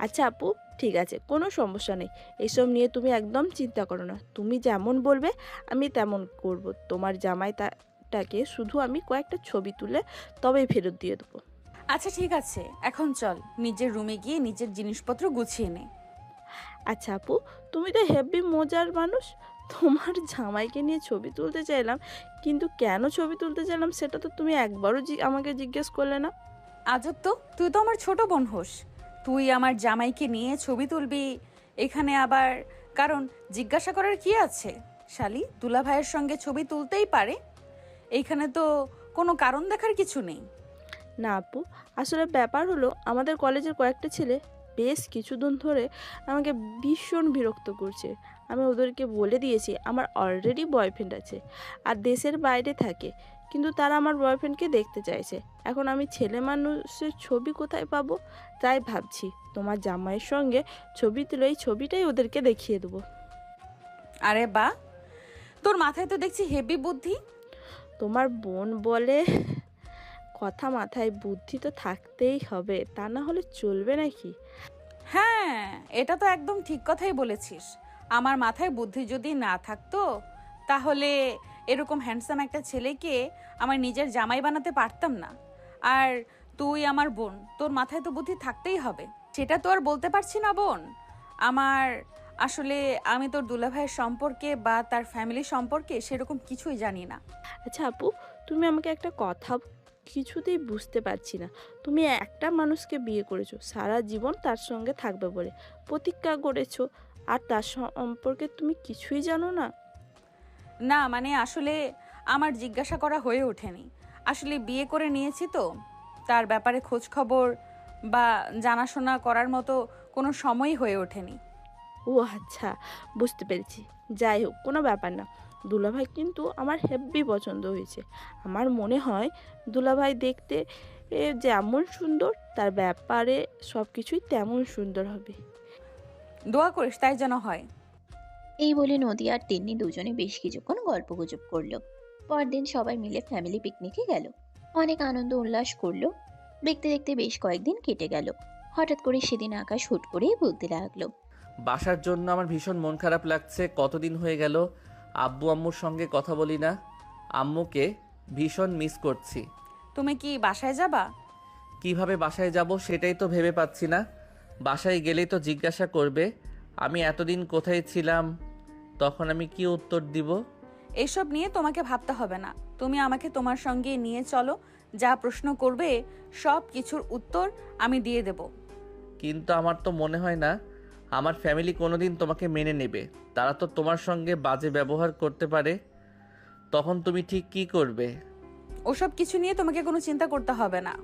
আচ্ছা আপু, ঠিক আছে, কোনো সমস্যা নেই। এসব নিয়ে তুমি একদম চিন্তা করো না। তুমি যেমন বলবে আমি তেমন করব। তোমার জামাইটাকে শুধু আমি কয়েকটা ছবি তুলে তবেই ফেরত দিয়ে দেবো। আচ্ছা ঠিক আছে, এখন চল নিজের রুমে গিয়ে নিজের জিনিসপত্র গুছিয়ে নে। আচ্ছা আপু, তুমি তো হেভি মজার মানুষ। তোমার জামাইকে নিয়ে ছবি তুলতে চাইলাম, কিন্তু কেন ছবি তুলতে চাইলাম সেটা তো তুমি একবারও আমাকে জিজ্ঞেস করলে না। আজব তো, তুই তো আমার ছোট বোন হোস। তুই আমার জামাইকে নিয়ে ছবি তুলবি এখানে আবার? কারণ জিজ্ঞাসা করার কি আছে? শালি দুলা ভাইয়ের সঙ্গে ছবি তুলতেই পারে, এইখানে তো কোনো কারণ দেখার কিছু নেই। না আপু, আসলে ব্যাপার হলো আমাদের কলেজের কয়েকটা ছেলে বেশ কিছুদিন ধরে আমাকে ভীষণ বিরক্ত করছে। আমি ওদেরকে বলে দিয়েছি আমার অলরেডি বয়ফ্রেন্ড আছে আর দেশের বাইরে থাকে, কিন্তু তারা আমার বয়ফ্রেন্ডকে দেখতে চাইছে। এখন আমি ছেলে মানুষের ছবি কোথায় পাবো? তাই ভাবছি তোমার জামাইয়ের সঙ্গে ছবি তুলে এই ছবিটাই ওদেরকে দেখিয়ে দেবো। আরে বা, তোর মাথায় তো দেখছি হেভি বুদ্ধি। তোমার বোন বলে কথা, মাথায় বুদ্ধি তো থাকতেই হবে, তা না হলে চলবে নাকি? হ্যাঁ, এটা তো একদম ঠিক কথাই বলেছিস। আমার মাথায় বুদ্ধি যদি না থাকতো তাহলে এরকম হ্যান্ডসাম একটা ছেলেকে আমার নিজের জামাই বানাতে পারতাম না। আর তুই আমার বোন, তোর মাথায় তো বুদ্ধি থাকতেই হবে। সেটা তো আর বলতে পারছি না বোন। আমার আসলে আমি তোর দুলাভাইয়ের সম্পর্কে বা তার ফ্যামিলি সম্পর্কে সেরকম কিছুই জানি না। আচ্ছা আপু, তুমি আমাকে একটা কথা কিছুতেই বুঝতে পারছি না। তুমি একটা মানুষকে বিয়ে করেছো, সারা জীবন তার সঙ্গে থাকবে বলে প্রতিজ্ঞা করেছো, আর তার সম্পর্কে তুমি কিছুই জানো না? না মানে আসলে আমার জিজ্ঞাসা করা হয়ে ওঠেনি। আসলে বিয়ে করে নিয়েছি তো, তার ব্যাপারে খোঁজ খবর বা জানাশোনা করার মতো কোনো সময়ই হয়ে ওঠেনি। ও আচ্ছা, বুঝতে পেরেছি। যাই হোক, কোনো ব্যাপার না। দুলাভাই কিন্তু আমার হেব্বি পছন্দ হয়েছে। আমার মনে হয় দুলাভাই দেখতে যেমন সুন্দর, তার ব্যাপারে সব কিছুই তেমন সুন্দর হবে। দোয়া করিস তাই যেন হয়। এই বলে নদী আর তিন্নি দুজনে বেশ কিছুক্ষণ গল্পগুজব করলো। পরদিন সবাই মিলে ফ্যামিলি পিকনিকে গেল। অনেক আনন্দ উল্লাস করলো। দেখতে দেখতে বেশ কয়েকদিন কেটে গেল। হঠাৎ করে সেদিন আকাশ হুট করেই বলতে লাগলো, বাসার জন্য আমার ভীষণ মন খারাপ লাগছে। কতদিন হয়ে গেল আব্বু আম্মুর সঙ্গে কথা বলি না। আম্মুকে ভীষণ মিস করছি। তুমি কি বাসায় যাবা? কিভাবে বাসায় যাব সেটাই তো ভেবে পাচ্ছি না। বাসায় গেলেই তো জিজ্ঞাসা করবে আমি এতদিন কোথায় ছিলাম, তখন আমি কি উত্তর দিব? এসব নিয়ে তোমাকে ভাবতে হবে না। তুমি আমাকে তোমার সঙ্গে নিয়ে চলো, যা প্রশ্ন করবে সব কিছুর উত্তর আমি দিয়ে দেব। কিন্তু আমার তো মনে হয় না আমার ফ্যামিলি কোনোদিন তোমাকে মেনে নেবে। তারা তো তোমার সঙ্গে বাজে ব্যবহার করতে পারে। তখন তুমি ঠিক কি করবে? ওসব কিছু নিয়ে তোমাকে কোনো চিন্তা করতে হবে না।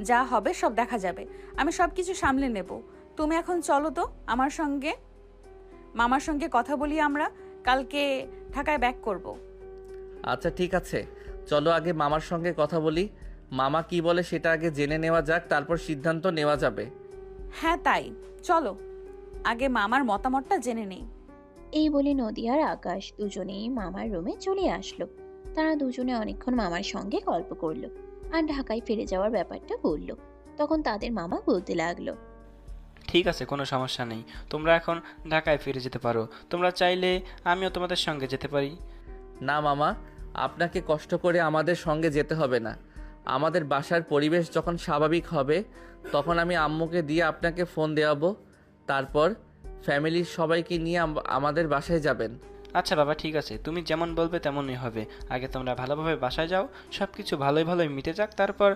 যা হবে সব দেখা যাবে। আমি সব কিছু সামলে নেব। তুমি এখন চলো তো আমার সঙ্গে। মামার সঙ্গে কথা বলি, আমরা কালকে ঢাকায় ব্যাক করব। আচ্ছা ঠিক আছে, চলো আগে মামার সঙ্গে কথা বলি। মামা কি বলে সেটা আগে জেনে নেওয়া যাক, তারপর সিদ্ধান্ত নেওয়া যাবে। হ্যাঁ তাই, চলো আগে মামার মতামতটা জেনে নেই। এই বলে নদী আর আকাশ দুজনেই মামার রুমে চলে আসলো। তারা দুজনে অনেকক্ষণ মামার সঙ্গে গল্প করলো আর ঢাকায় ফিরে যাওয়ার ব্যাপারটা বলল। তখন তাদের মামা বলতে লাগলো, ঠিক আছে, কোনো সমস্যা নেই, তোমরা এখন ঢাকায় ফিরে যেতে পারো। তোমরা চাইলে আমিও তোমাদের সঙ্গে যেতে পারি। না মামা, আপনাকে কষ্ট করে আমাদের সঙ্গে যেতে হবে না। আমাদের বাসার পরিবেশ যখন স্বাভাবিক হবে তখন আমি আম্মুকে দিয়ে আপনাকে ফোন দেওয়াবো। তারপর ফ্যামিলির সবাইকে নিয়ে আমাদের বাসায় যাবেন। আচ্ছা বাবা, ঠিক আছে, তুমি যেমন বলবে তেমনই হবে। আগে তোমরা ভালোভাবে বাসায় যাও, সব কিছু ভালোই ভালোই মিটে যাক, তারপর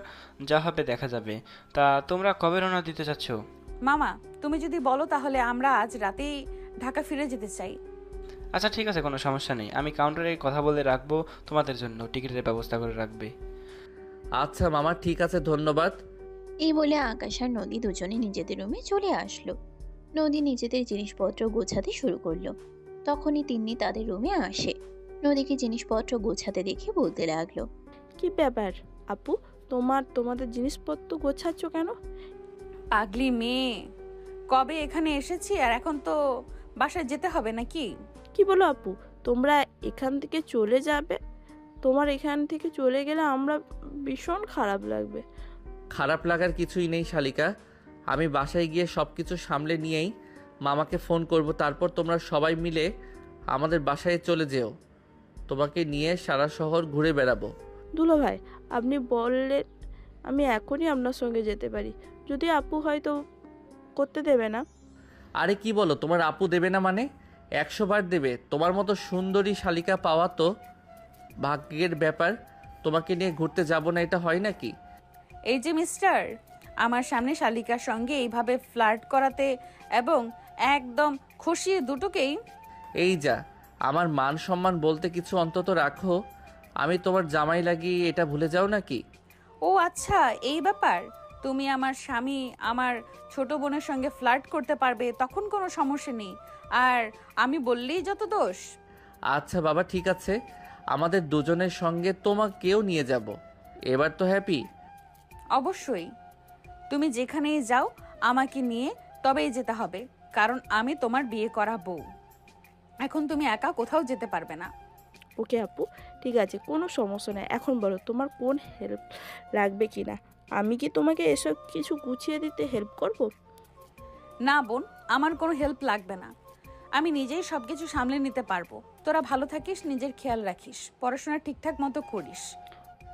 যা হবে দেখা যাবে। তা তোমরা কবে রওনা দিতে চাচ্ছ? মামা তুমি যদি বলো তাহলে আমরা আজ রাতেই ঢাকা ফিরে যেতে চাই। আচ্ছা ঠিক আছে, কোনো সমস্যা নেই, আমি কাউন্টারে কথা বলে রাখবো, তোমাদের জন্য টিকিটের ব্যবস্থা করে রাখবে। আচ্ছা মামা, ঠিক আছে, ধন্যবাদ। এই বলে আকাশ আর নদী দুজনে নিজেদের রুমে চলে আসলো। নদী নিজেদের জিনিসপত্র গোছাতে শুরু করলো। তখনই তিন্নি তাদের রুমে আসে। নদীকে জিনিসপত্র গোছাতে দেখে বলতে লাগলো, কি ব্যাপার আপু, তোমাদের জিনিসপত্র গোছাচ্ছ কেন? পাগলি মেয়ে, কবে এখানে এসেছি আর এখন তো বাসায় যেতে হবে নাকি? কি বলো আপু, তোমরা এখান থেকে চলে যাবে? তোমার এখান থেকে চলে গেলে আমরা ভীষণ খারাপ লাগবে। খারাপ লাগার কিছুই নেই শালিকা। আমি বাসায় গিয়ে সব কিছু সামলে নিয়েই মামাকে ফোন করব। তারপর তোমরা সবাই মিলে আমাদের বাসায় চলে যেও। তোমাকে নিয়ে সারা শহর ঘুরে বেড়াবো। দুলা ভাই, আপনি বললেন আমি এখনই আপনার সঙ্গে যেতে পারি, যদি আপু হয়তো করতে দেবে না। আরে কি বলো, তোমার আপু দেবে না মানে? 100 বার দেবে। তোমার মতো সুন্দরী শালিকা পাওয়া তো ভাগ্যের ব্যাপার। তোমাকে নিয়ে ঘুরতে যাব না, এটা হয় নাকি? এই যে মিস্টার, আমার সামনে শালিকার সঙ্গে এইভাবে ফ্লার্ট করাতে এবং একদম খুশিয়ে দুটোকেই। এই যা, আমার মান সম্মান বলতে কিছু অন্তত রাখো। আমি তোমার জামাই লাগি, এটা ভুলে যাও নাকি? ও আচ্ছা, এই ব্যাপার। তুমি আমার স্বামী আমার ছোট বোনের সঙ্গে ফ্লার্ট করতে পারবে, তখন কোনো সমস্যা নেই। আর আমি বললেই যত দোষ। আচ্ছা বাবা, ঠিক আছে, আমাদের দুজনের সঙ্গে তোমাকেও নিয়ে যাব। এবার তো হ্যাপি? অবশ্যই, তুমি যেখানেই যাও আমাকে নিয়ে তবেই যেতে হবে, কারণ আমি তোমার বিয়ে করা বউ। এখন তুমি একা কোথাও যেতে পারবে না। ওকে আপু, ঠিক আছে, কোনো সমস্যা নেই। এখন বলো তোমার কোন হেল্প লাগবে কি না? আমি কি তোমাকে এসব কিছু গুছিয়ে দিতে হেল্প করব? না বোন, আমার কোনো হেল্প লাগবে না। আমি নিজেই সব কিছু সামলে নিতে পারবো। তোরা ভালো থাকিস, নিজের খেয়াল রাখিস, পড়াশোনা ঠিকঠাক মতো করিস।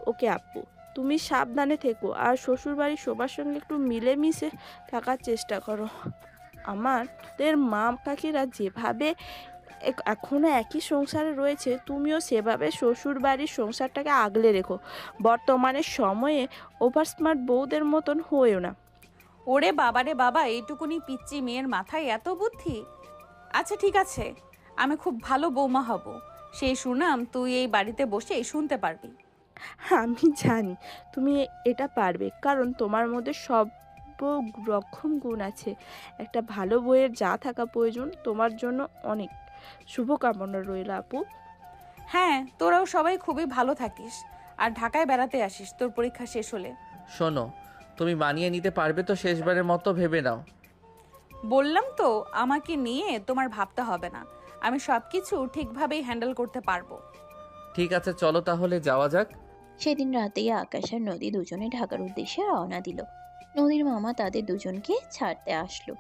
ওকে আপু, তুমি সাবধানে থেকো আর শ্বশুরবাড়ির সবার সঙ্গে একটু মিলেমিশে থাকার চেষ্টা করো। আমাদের মা কাকিরা যেভাবে এখনো একই সংসারে রয়েছে, তুমিও সেভাবে শ্বশুরবাড়ির সংসারটাকে আগলে রেখো। বর্তমানে সময়ে ওভার স্মার্ট বউদের মতন হয়েও না। ওরে বাবারে বাবা, এইটুকুনি পিচ্চি মেয়ের মাথায় এত বুদ্ধি! আচ্ছা ঠিক আছে, আমি খুব ভালো বৌমা হব, সেই সুনাম তুই এই বাড়িতে বসে শুনতে পারবি। আমি জানি তুমি এটা পারবে, কারণ তোমার মধ্যে সব রকম গুণ আছে। একটা ভালো বইয়ের যা থাকা প্রয়োজন তোমার জন্য অনেক শুভকামনা রইল আপু। হ্যাঁ, তোরাও সবাই খুবই ভালো থাকিস, আর ঢাকায় বেড়াতে আসিস তোর পরীক্ষা শেষ হলে। শোনো, তুমি মানিয়ে নিতে পারবে তো? শেষবারের মতো ভেবে নাও। বললাম তো, আমাকে নিয়ে তোমার ভাবতে হবে না, আমি সব কিছু ঠিকভাবেই হ্যান্ডেল করতে পারবো। ঠিক আছে, চলো তাহলে যাওয়া যাক। সেদিন রাতেই আকাশ আর নদী দুজনে ঢাকার উদ্দেশ্যে রওনা দিল। নদীর মামা তাদের দুজনকে ছাড়তে আসলো।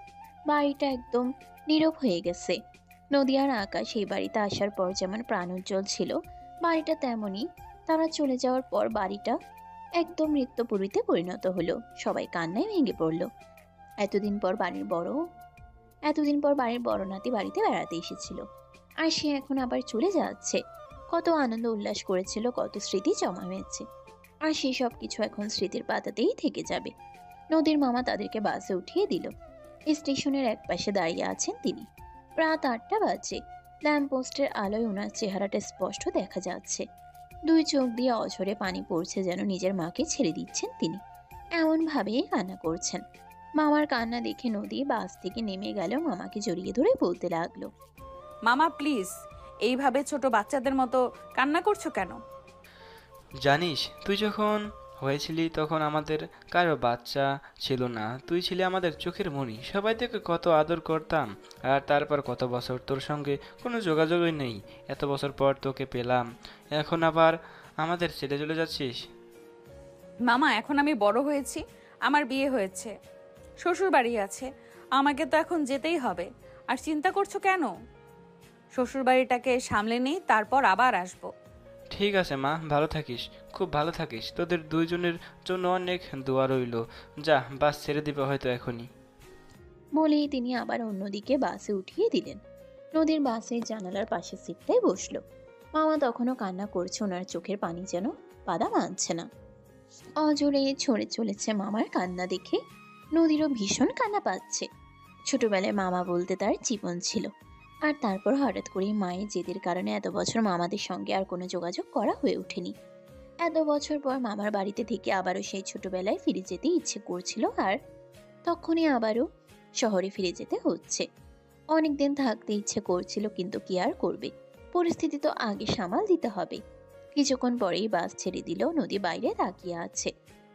বাড়িটা একদম নীরব হয়ে গেছে। নদী আর আকাশ এই বাড়িতে আসার পর যেমন প্রাণোজ্জ্বল ছিল, বাড়িটা তেমনই তারা চলে যাওয়ার পর বাড়িটা একদম নৃত্যপুরীতে পরিণত হলো। সবাই কান্নায় ভেঙে পড়ল। এতদিন পর বাড়ির বড় নাতি বাড়িতে বেড়াতে এসেছিল, আর সে এখন আবার চলে যাচ্ছে। কত আনন্দ উল্লাস করেছিল, কত স্মৃতি জমা হয়েছে, আর সেই সব কিছু এখন স্মৃতির পাতাতেই থেকে যাবে। নদীর মামা তাদেরকে বাসে উঠিয়ে দিল। স্টেশনের এক পাশে দাঁড়িয়ে আছেন তিনি। রাত 8টা বাজে। ল্যাম্পপোস্টের আলোয় ওনার চেহারাটা স্পষ্ট দেখা যাচ্ছে। দুই চোখ দিয়ে অঝরে পানি পড়ছে, যেন নিজের মাকে ছেড়ে দিচ্ছেন তিনি। এমন ভাবেই কান্না করছেন। মামার কান্না দেখে নদী বাস থেকে নেমে গেল, মামাকে জড়িয়ে ধরে বলতে লাগলো, মামা প্লিজ, এইভাবে ছোট বাচ্চাদের মতো কান্না করছো কেন? জানিস, তুই যখন হয়েছিলি তখন আমাদের কারো বাচ্চা ছিল না, তুই ছিলি আমাদের চোখের মণি, সবাই তোকে কত আদর করতাম। আর তারপর কত বছর তোর সঙ্গে কোনো যোগাযোগই নেই, এত বছর পর তোকে পেলাম, এখন আবার আমাদের ছেড়ে চলে যাচ্ছিস। মামা, এখন আমি বড় হয়েছি, আমার বিয়ে হয়েছে, শ্বশুর বাড়ি আছে, আমাকে তো এখন যেতেই হবে। আর চিন্তা করছো কেন? শ্বশুর বাড়িটাকে সামলে নিই, তারপর আবার আসবো। ঠিক আছে মা, ভালো থাকিস, খুব ভালো থাকিস, তোদের দুইজনের জন্য অনেক দোয়া রইল। যা, বাস ছেড়ে দিবে হয়তো এখনই। বলেই তিনি আবার অন্যদিকে বাসে উঠিয়ে দিলেন। নদীর বাসের জানালার পাশের সিটটায় বসলো। মামা তখনও কান্না করছে, ওনার চোখের পানি যেন বাধা মানছে না। অজরে ছড়ে চলেছে মামার কান্না দেখে নদীরও ভীষণ কান্না পাচ্ছে। ছোটবেলায় মামা বলতে তার জীবন ছিল, আর তারপর হঠাৎ করেই মায়ের জেদের কারণে এত বছর মামাদের সঙ্গে আর কোনো যোগাযোগ করা হয়ে ওঠেনি। এত বছর পর মামার বাড়িতে থেকে আবারও সেই ছোটবেলায় ফিরে যেতে ইচ্ছে করছিল, আর তখনই আবারও শহরে ফিরে যেতে হচ্ছে। অনেকদিন থাকতে ইচ্ছে করছিল, কিন্তু কি আর করবে, পরিস্থিতি তো আগে সামাল দিতে হবে। কিছুক্ষণ পরেই বাস ছেড়ে দিল। নদী বাইরে তাকিয়ে আছে,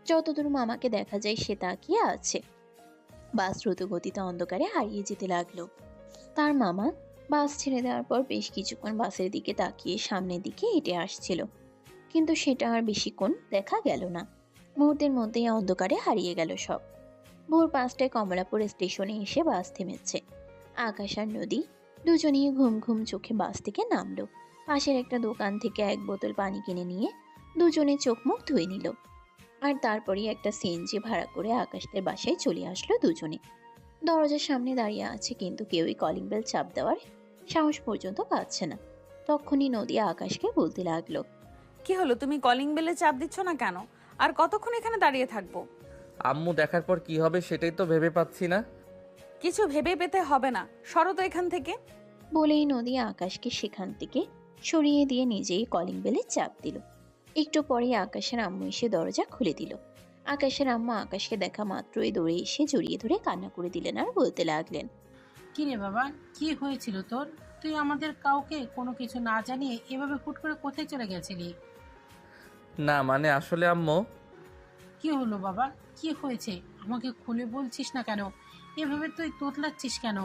যতদূর মামাকে দেখা যায় সে তাকিয়ে আছে। বাস দ্রুত গতিতে অন্ধকারে হারিয়ে যেতে লাগলো। তার মামা বাস ছেড়ে দেওয়ার পর বেশ কিছুক্ষণ বাসের দিকে তাকিয়ে সামনের দিকে হেঁটে আসছিল, কিন্তু সেটা আর বেশিক্ষণ দেখা গেল না। মুহূর্তের মধ্যেই অন্ধকারে হারিয়ে গেল সব। ভোর 5টায় কমলাপুর স্টেশনে এসে বাস থেমেছে। আকাশ আর নদী দুজনেই ঘুম ঘুম চোখে বাস থেকে নামলো। পাশের একটা দোকান থেকে এক বোতল পানি কিনে নিয়ে দুজনে চোখ মুখ ধুয়ে নিল, আর তারপরেই একটা সিএনজি ভাড়া করে আকাশদের বাসায় চলে আসলো দুজনে। দরজার সামনে দাঁড়িয়ে আছে, কিন্তু কেউই কলিং বেল চাপ দেওয়ার সাহস পর্যন্ত পাচ্ছে না। তখনই নদী আকাশকে বলতে লাগলো, কি হলো, তুমি কলিং বেলে চাপ দিচ্ছ না কেন? আর কতক্ষণ এখানে দাঁড়িয়ে থাকবো? আম্মু দেখার পর কি হবে সেটাই তো ভেবে পাচ্ছি না। কিছু ভেবে পেতে হবে না, সরো তো এখান থেকে। বলেই নদী আকাশকে সেখান থেকে সরিয়ে দিয়ে নিজেই কলিং বেলে চাপ দিল। একটু পরেই আকাশের আম্মু এসে দরজা খুলে দিল। আকাশের আম্মু আকাশকে দেখা মাত্রই দৌড়ে এসে জড়িয়ে ধরে কান্না করে দিলেন, আর বলতে লাগলেন, কি রে বাবা, কি হয়েছিল তোর? তুই আমাদের কাউকে কোনো কিছু না জানিয়ে এভাবে হুট করে কোথায় চলে গেছিলি? না মানে আসলে আম্মু। কি হলো বাবা, কি হয়েছে? আমাকে খুলে বলছিস না কেন? এভাবে তুই তোতলাচ্ছিস কেন?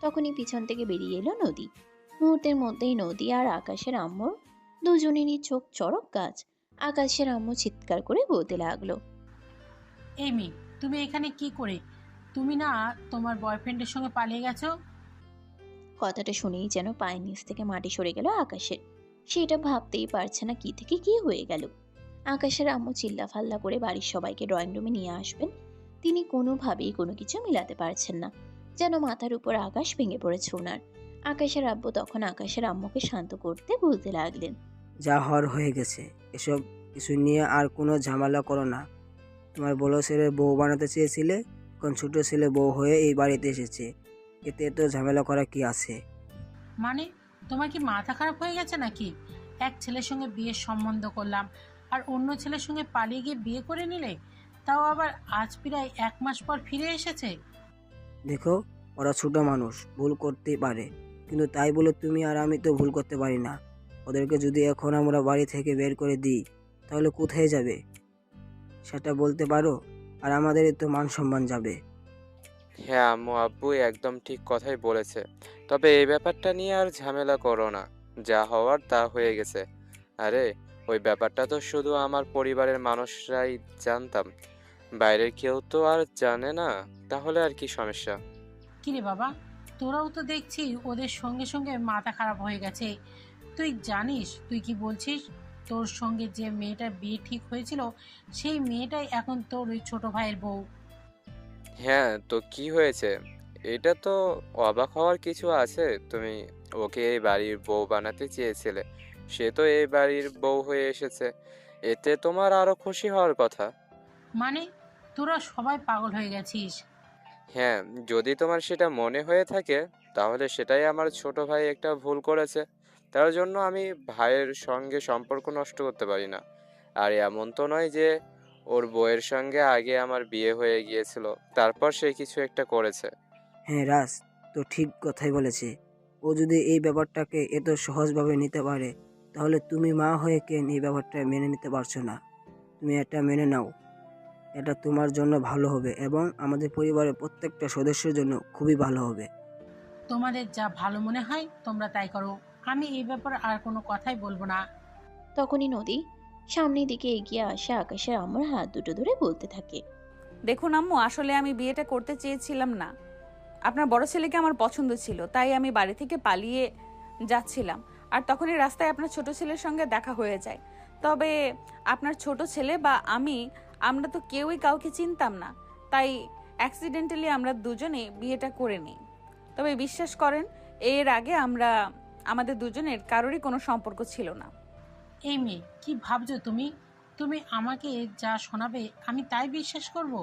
তখনই পিছন থেকে বেরিয়ে এলো নদী। মুহূর্তের মধ্যেই নদী আর আকাশের আম্মুর দুজনেরই চোখ চড়ক গাছ। আকাশের আম্মু চিৎকার করে বলতে লাগলো, এই মেয়ে, তুমি এখানে কি করে? তুমি না তোমার বয়ফ্রেন্ডের সঙ্গে পালিয়ে গেছো? কথাটা শুনেই যেন পায়ের নিচ থেকে মাটি সরে গেল আকাশের। সেটা ভাবতেই পারছে না কি থেকে কি হয়ে গেল। আকাশের আম্মু চিল্লাফাল্লা করে বাড়ির সবাইকে ড্রয়িং রুমে নিয়ে আসবেন। তিনি কোনোভাবেই কোনো কিছু মিলাতে পারছেন না, যেন মাথার উপর আকাশ ভেঙে পড়েছে ওনার। আকাশের আব্বু তখন আকাশের আম্মুকে শান্ত করতে বলতে লাগলেন, যা হওয়ার হয়ে গেছে, এসব কিছু নিয়ে আর কোনো ঝামেলা করো না। তোমার বড় ছেলে বউ বানাতে চেয়েছিলে, এখন ছোট ছেলে বউ হয়ে এই বাড়িতে এসেছে, এতে এত ঝামেলা করা কি আছে? মানে তোমার কি মাথা খারাপ হয়ে গেছে নাকি? এক ছেলের সঙ্গে বিয়ের সম্বন্ধ করলাম আর অন্য ছেলের সঙ্গে পালিয়ে গিয়ে বিয়ে করে নিলে, তাও আবার আজ প্রায় 1 মাস পর ফিরে এসেছে। দেখো, ওরা ছোট মানুষ, ভুল করতেই পারে, কিন্তু তাই বলে তুমি আর আমি তো ভুল করতে পারি না। ওদেরকে যদি এখন আমরা বাড়ি থেকে বের করে দিই তাহলে কোথায় যাবে সেটা বলতে পারো? আর আমাদের তো মান সম্মান যাবে। হ্যাঁ আম্মু আব্বু একদম ঠিক কথাই বলেছে। তবে এই ব্যাপারটা নিয়ে আর ঝামেলা করো না, যা হওয়ার তা হয়ে গেছে। আরে ওই ব্যাপারটা তো শুধু আমার পরিবারের মানুষরাই জানতাম, বাইরের কেউ তো আর জানে না, তাহলে আর কি সমস্যা? কিরে বাবা, তোরাও তো দেখছি ওদের সঙ্গে সঙ্গে মাথা খারাপ হয়ে গেছে। তুই জানিস তুই কি বলছিস? তোর সঙ্গে যে মেয়েটার বিয়ে ঠিক হয়েছিল, সেই মেয়েটাই এখন তোর ওই ছোট ভাইয়ের বউ। হ্যাঁ তো কি হয়েছে? এটা তো অবাক হওয়ার কিছু আছে? তুমি ওকে এই বাড়ির বউ বানাতে চেয়েছিলে, সে তো এই বাড়ির বউ হয়ে এসেছে, এতে তোমার আরো খুশি হওয়ার কথা। মানে তোরা সবাই পাগল হয়ে গেছিস। হ্যাঁ, যদি তোমার সেটা মনে হয়ে থাকে তাহলে সেটাই আমার ছোট ভাই একটা ভুল করেছে, তার জন্য আমি ভাইয়ের সঙ্গে সম্পর্ক নষ্ট করতে পারি না। আর এমন তো নয় যে ওর বউয়ের সঙ্গে আগে আমার বিয়ে হয়ে গিয়েছিল, তারপর সে কিছু একটা করেছে। হ্যাঁ রাজ তো ঠিক কথাই বলেছে। ও যদি এই ব্যাপারটাকে এত সহজভাবে নিতে পারে, তাহলে তুমি মা হয়ে কেন এই ব্যাপারটা মেনে নিতে পারছো না? তুমি এটা মেনে নাও, এটা তোমার জন্য ভালো হবে এবং আমাদের পরিবারের প্রত্যেকটা সদস্যের জন্য খুবই ভালো হবে। তোমাদের যা ভালো মনে হয় তোমরা তাই করো, আমি এই ব্যাপারে আর কোনো কথাই বলবো না। তখনই নদী সামনের দিকে এগিয়ে আসে আকাশের আম্মুর হাত দুটো ধরে বলতে থাকে, দেখুন আম্মু, আসলে আমি বিয়েটা করতে চেয়েছিলাম না। আপনার বড় ছেলেকে আমার পছন্দ ছিল, তাই আমি বাড়ি থেকে পালিয়ে যাচ্ছিলাম। আর তখনই রাস্তায় আপনার ছোট ছেলের সঙ্গে দেখা হয়ে যায়। তবে আপনার ছোট ছেলে বা আমরা তো কেউই কাউকে চিনতাম না, তাই অ্যাক্সিডেন্টালি আমরা দুজনে বিয়েটা করে নিই। তবে বিশ্বাস করেন, এর আগে আমাদের দুজনের কারোরই কোনো সম্পর্ক ছিল না। এই মেয়ে, কি ভাবছো তুমি? তুমি আমাকে যা শোনাবে আমি তাই বিশ্বাস করব?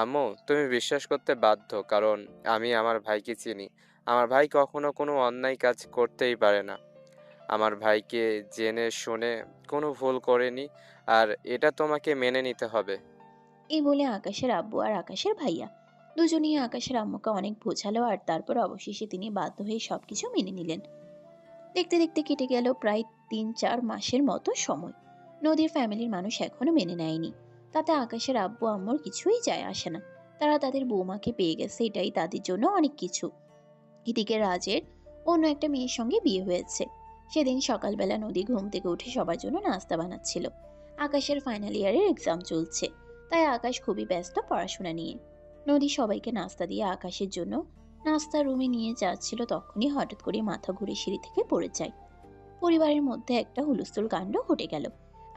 আম্মু তুমি বিশ্বাস করতে বাধ্য, কারণ আমি আমার ভাইকে চিনি। আমার ভাই কখনো কোনো অন্যায় কাজ করতেই পারে না। আমার ভাইকে জেনে শুনে কোনো ভুল করেনি, আর এটা তোমাকে মেনে নিতে হবে। এই বলে আকাশের আব্বু আর আকাশের ভাইয়া দুজনেই আকাশের আম্মুকে অনেক বোঝালো, আর তারপর অবশেষে তিনি বাধ্য হয়ে সবকিছু মেনে নিলেন। দেখতে দেখতে কেটে গেল প্রায় 3-4 মাসের মতো সময়। নদীর ফ্যামিলির মানুষ এখনো মেনে নেয়নি, তাতে আকাশের আব্বু আম্মুর কিছুই যায় আসে না। তারা তাদের বৌমাকে পেয়ে গেছে, এটাই তাদের জন্য অনেক কিছু। এদিকে রাজের অন্য একটা মেয়ের সঙ্গে বিয়ে হয়েছে। সেদিন সকালবেলা নদী ঘুম থেকে উঠে সবার জন্য নাস্তা বানাচ্ছিল। আকাশের ফাইনাল ইয়ারের এক্সাম চলছে, তাই আকাশ খুবই ব্যস্ত পড়াশোনা নিয়ে। নদী সবাইকে নাস্তা দিয়ে আকাশের জন্য নাস্তা রুমে নিয়ে যাচ্ছিল, তখনই হঠাৎ করে মাথা ঘুরে সিঁড়ি থেকে পড়ে যায়। পরিবারের মধ্যে একটা হুলস্থুল কাণ্ড ঘটে গেল।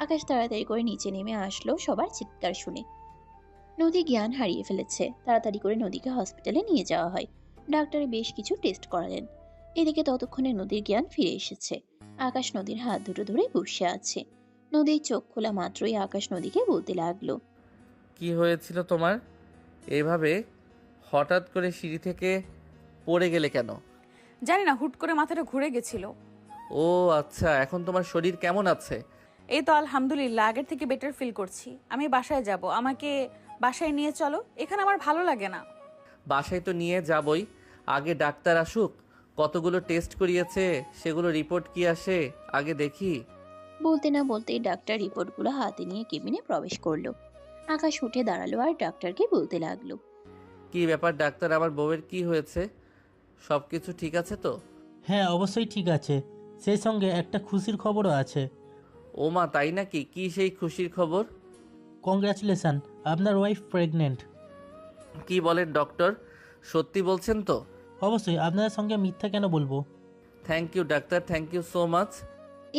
আকাশ তাড়াতাড়ি করে নিচে নেমে আসলো সবার চিৎকার শুনে। নদী জ্ঞান হারিয়ে ফেলেছে। তাড়াতাড়ি করে নদীকে হসপিটালে নিয়ে যাওয়া হয়। ডাক্তারে বেশ কিছু টেস্ট করালেন। এদিকে ততক্ষণে নদীর জ্ঞান ফিরে এসেছে। আকাশ নদীর হাত দুটো ধরে বসে আছে। নদীর চোখ খোলা মাত্রই আকাশ নদীকে বলতে লাগলো, কি হয়েছিল তোমার? এভাবে হঠাৎ করে সিঁড়ি থেকে পড়ে গেলে কেন? জানি না, হুট করে মাথাটা ঘুরে গেছিল। ও আচ্ছা, এখন তোমার শরীর কেমন আছে? এই তো আলহামদুলিল্লাহ, আগের থেকে বেটার ফিল করছি। আমি বাসায় যাব, আমাকে বাসায় নিয়ে চলো, এখানে আমার ভালো লাগে না। বাসায় তো নিয়ে যাবই, আগে ডাক্তার আসুক। কতগুলো টেস্ট করিয়েছে, সেগুলো রিপোর্ট কি আসে আগে দেখি। বলতে না বলতেই ডাক্তার রিপোর্টগুলো হাতে নিয়ে কেবিনে প্রবেশ করলো। আকাশ উঠে দাঁড়ালো আর ডাক্তারকে বলতে লাগলো, কি ব্যাপার ডাক্তার, আমার বউয়ের কি হয়েছে? সব কিছু ঠিক আছে তো? হ্যাঁ অবশ্যই ঠিক আছে, সেই সঙ্গে একটা খুশির খবরও আছে। ও মা, তাই নাকি? কি সেই খুশির খবর? কংগ্রাচুলেশন, আপনার ওয়াইফ প্রেগনেন্ট। কি বলেন ডক্টর, সত্যি বলছেন তো? অবশ্যই, আপনার সঙ্গে মিথ্যা কেন বলবো। Thank you doctor, thank you so much.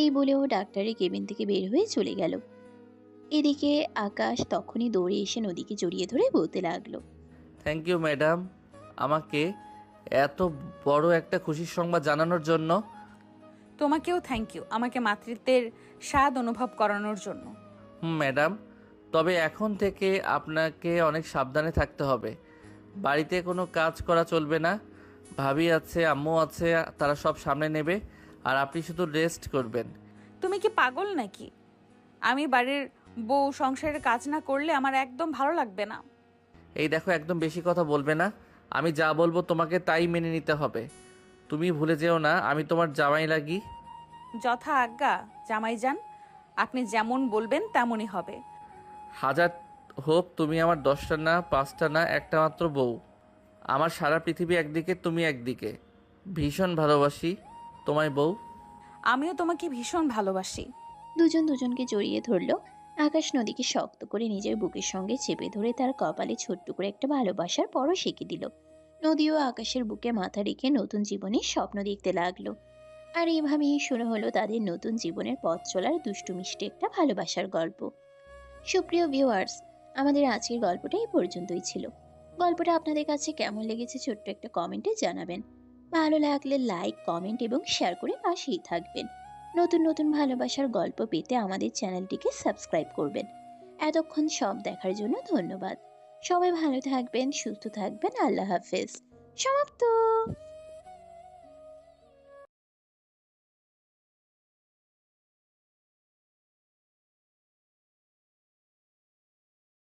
এই বলেও ডাক্তারের কেবিন থেকে বের হয়ে চলে গেল। এদিকে আকাশ তখনই দৌড়ে এসে নদীকে জড়িয়ে ধরে বলতে লাগলো। থ্যাংক ইউ ম্যাডাম, আমাকে এত বড় একটা খুশির সংবাদ জানানোর জন্য। তোমাকেও থ্যাংক ইউ আমাকে মাতৃত্বের স্বাদ অনুভব করানোর জন্য। ম্যাডাম, তবে এখন থেকে আপনাকে অনেক সাবধানে থাকতে হবে। বাড়িতে কোনো কাজ করা চলবে না। ভাবি আছে, আম্মু আছে, তারা সব সামনে নেবে, আর আপনি শুধু রেস্ট করবেন। তুমি কি পাগল নাকি? আমি বাড়ির বউ, সংসারের কাজ না করলে আমার একদম ভালো লাগবে না। এই দেখো, একদম বেশি কথা বলবে না। আমি যা বলবো তোমাকে তাই মেনে নিতে হবে। তুমি ভুলে যেও না আমি তোমার জামাই লাগি। যথা আজ্ঞা জামাই যান, আপনি যেমন বলবেন তেমনই হবে। হাজার হোক তুমি আমার 10টা না, 5টা না, একটা মাত্র বউ। আমার সারা পৃথিবী একদিকে, তুমি একদিকে। ভীষণ ভালোবাসি তোমায় বউ। আমিও তোমাকে ভীষণ ভালোবাসি। দুজন দুজনকে জড়িয়ে ধরলো। আকাশ নদীকে শক্ত করে নিজের বুকের সঙ্গে চেপে ধরে তার কপালে ছোট্ট করে একটা ভালোবাসার পরশ এঁকে দিল। নদীও আকাশের বুকে মাথা রেখে নতুন জীবনের স্বপ্ন দেখতে লাগলো। আর এইভাবেই শুরু হলো তাদের নতুন জীবনের পথ চলার দুষ্টু মিষ্টি একটা ভালোবাসার গল্প। সুপ্রিয় ভিউয়ার্স, আমাদের আজকের গল্পটা এই পর্যন্তই ছিল। গল্পটা আপনাদের কাছে কেমন লেগেছে ছোট্ট একটা কমেন্টে জানাবেন। ভালো লাগলে লাইক, কমেন্ট এবং শেয়ার করে পাশেই থাকবেন। নতুন নতুন ভালোবাসার গল্প পেতে আমাদের চ্যানেলটিকে সাবস্ক্রাইব করবেন। এতক্ষণ সব দেখার জন্য ধন্যবাদ। সবাই ভালো থাকবেন, সুস্থ থাকবেন। আল্লাহ হাফেজ। সমাপ্ত।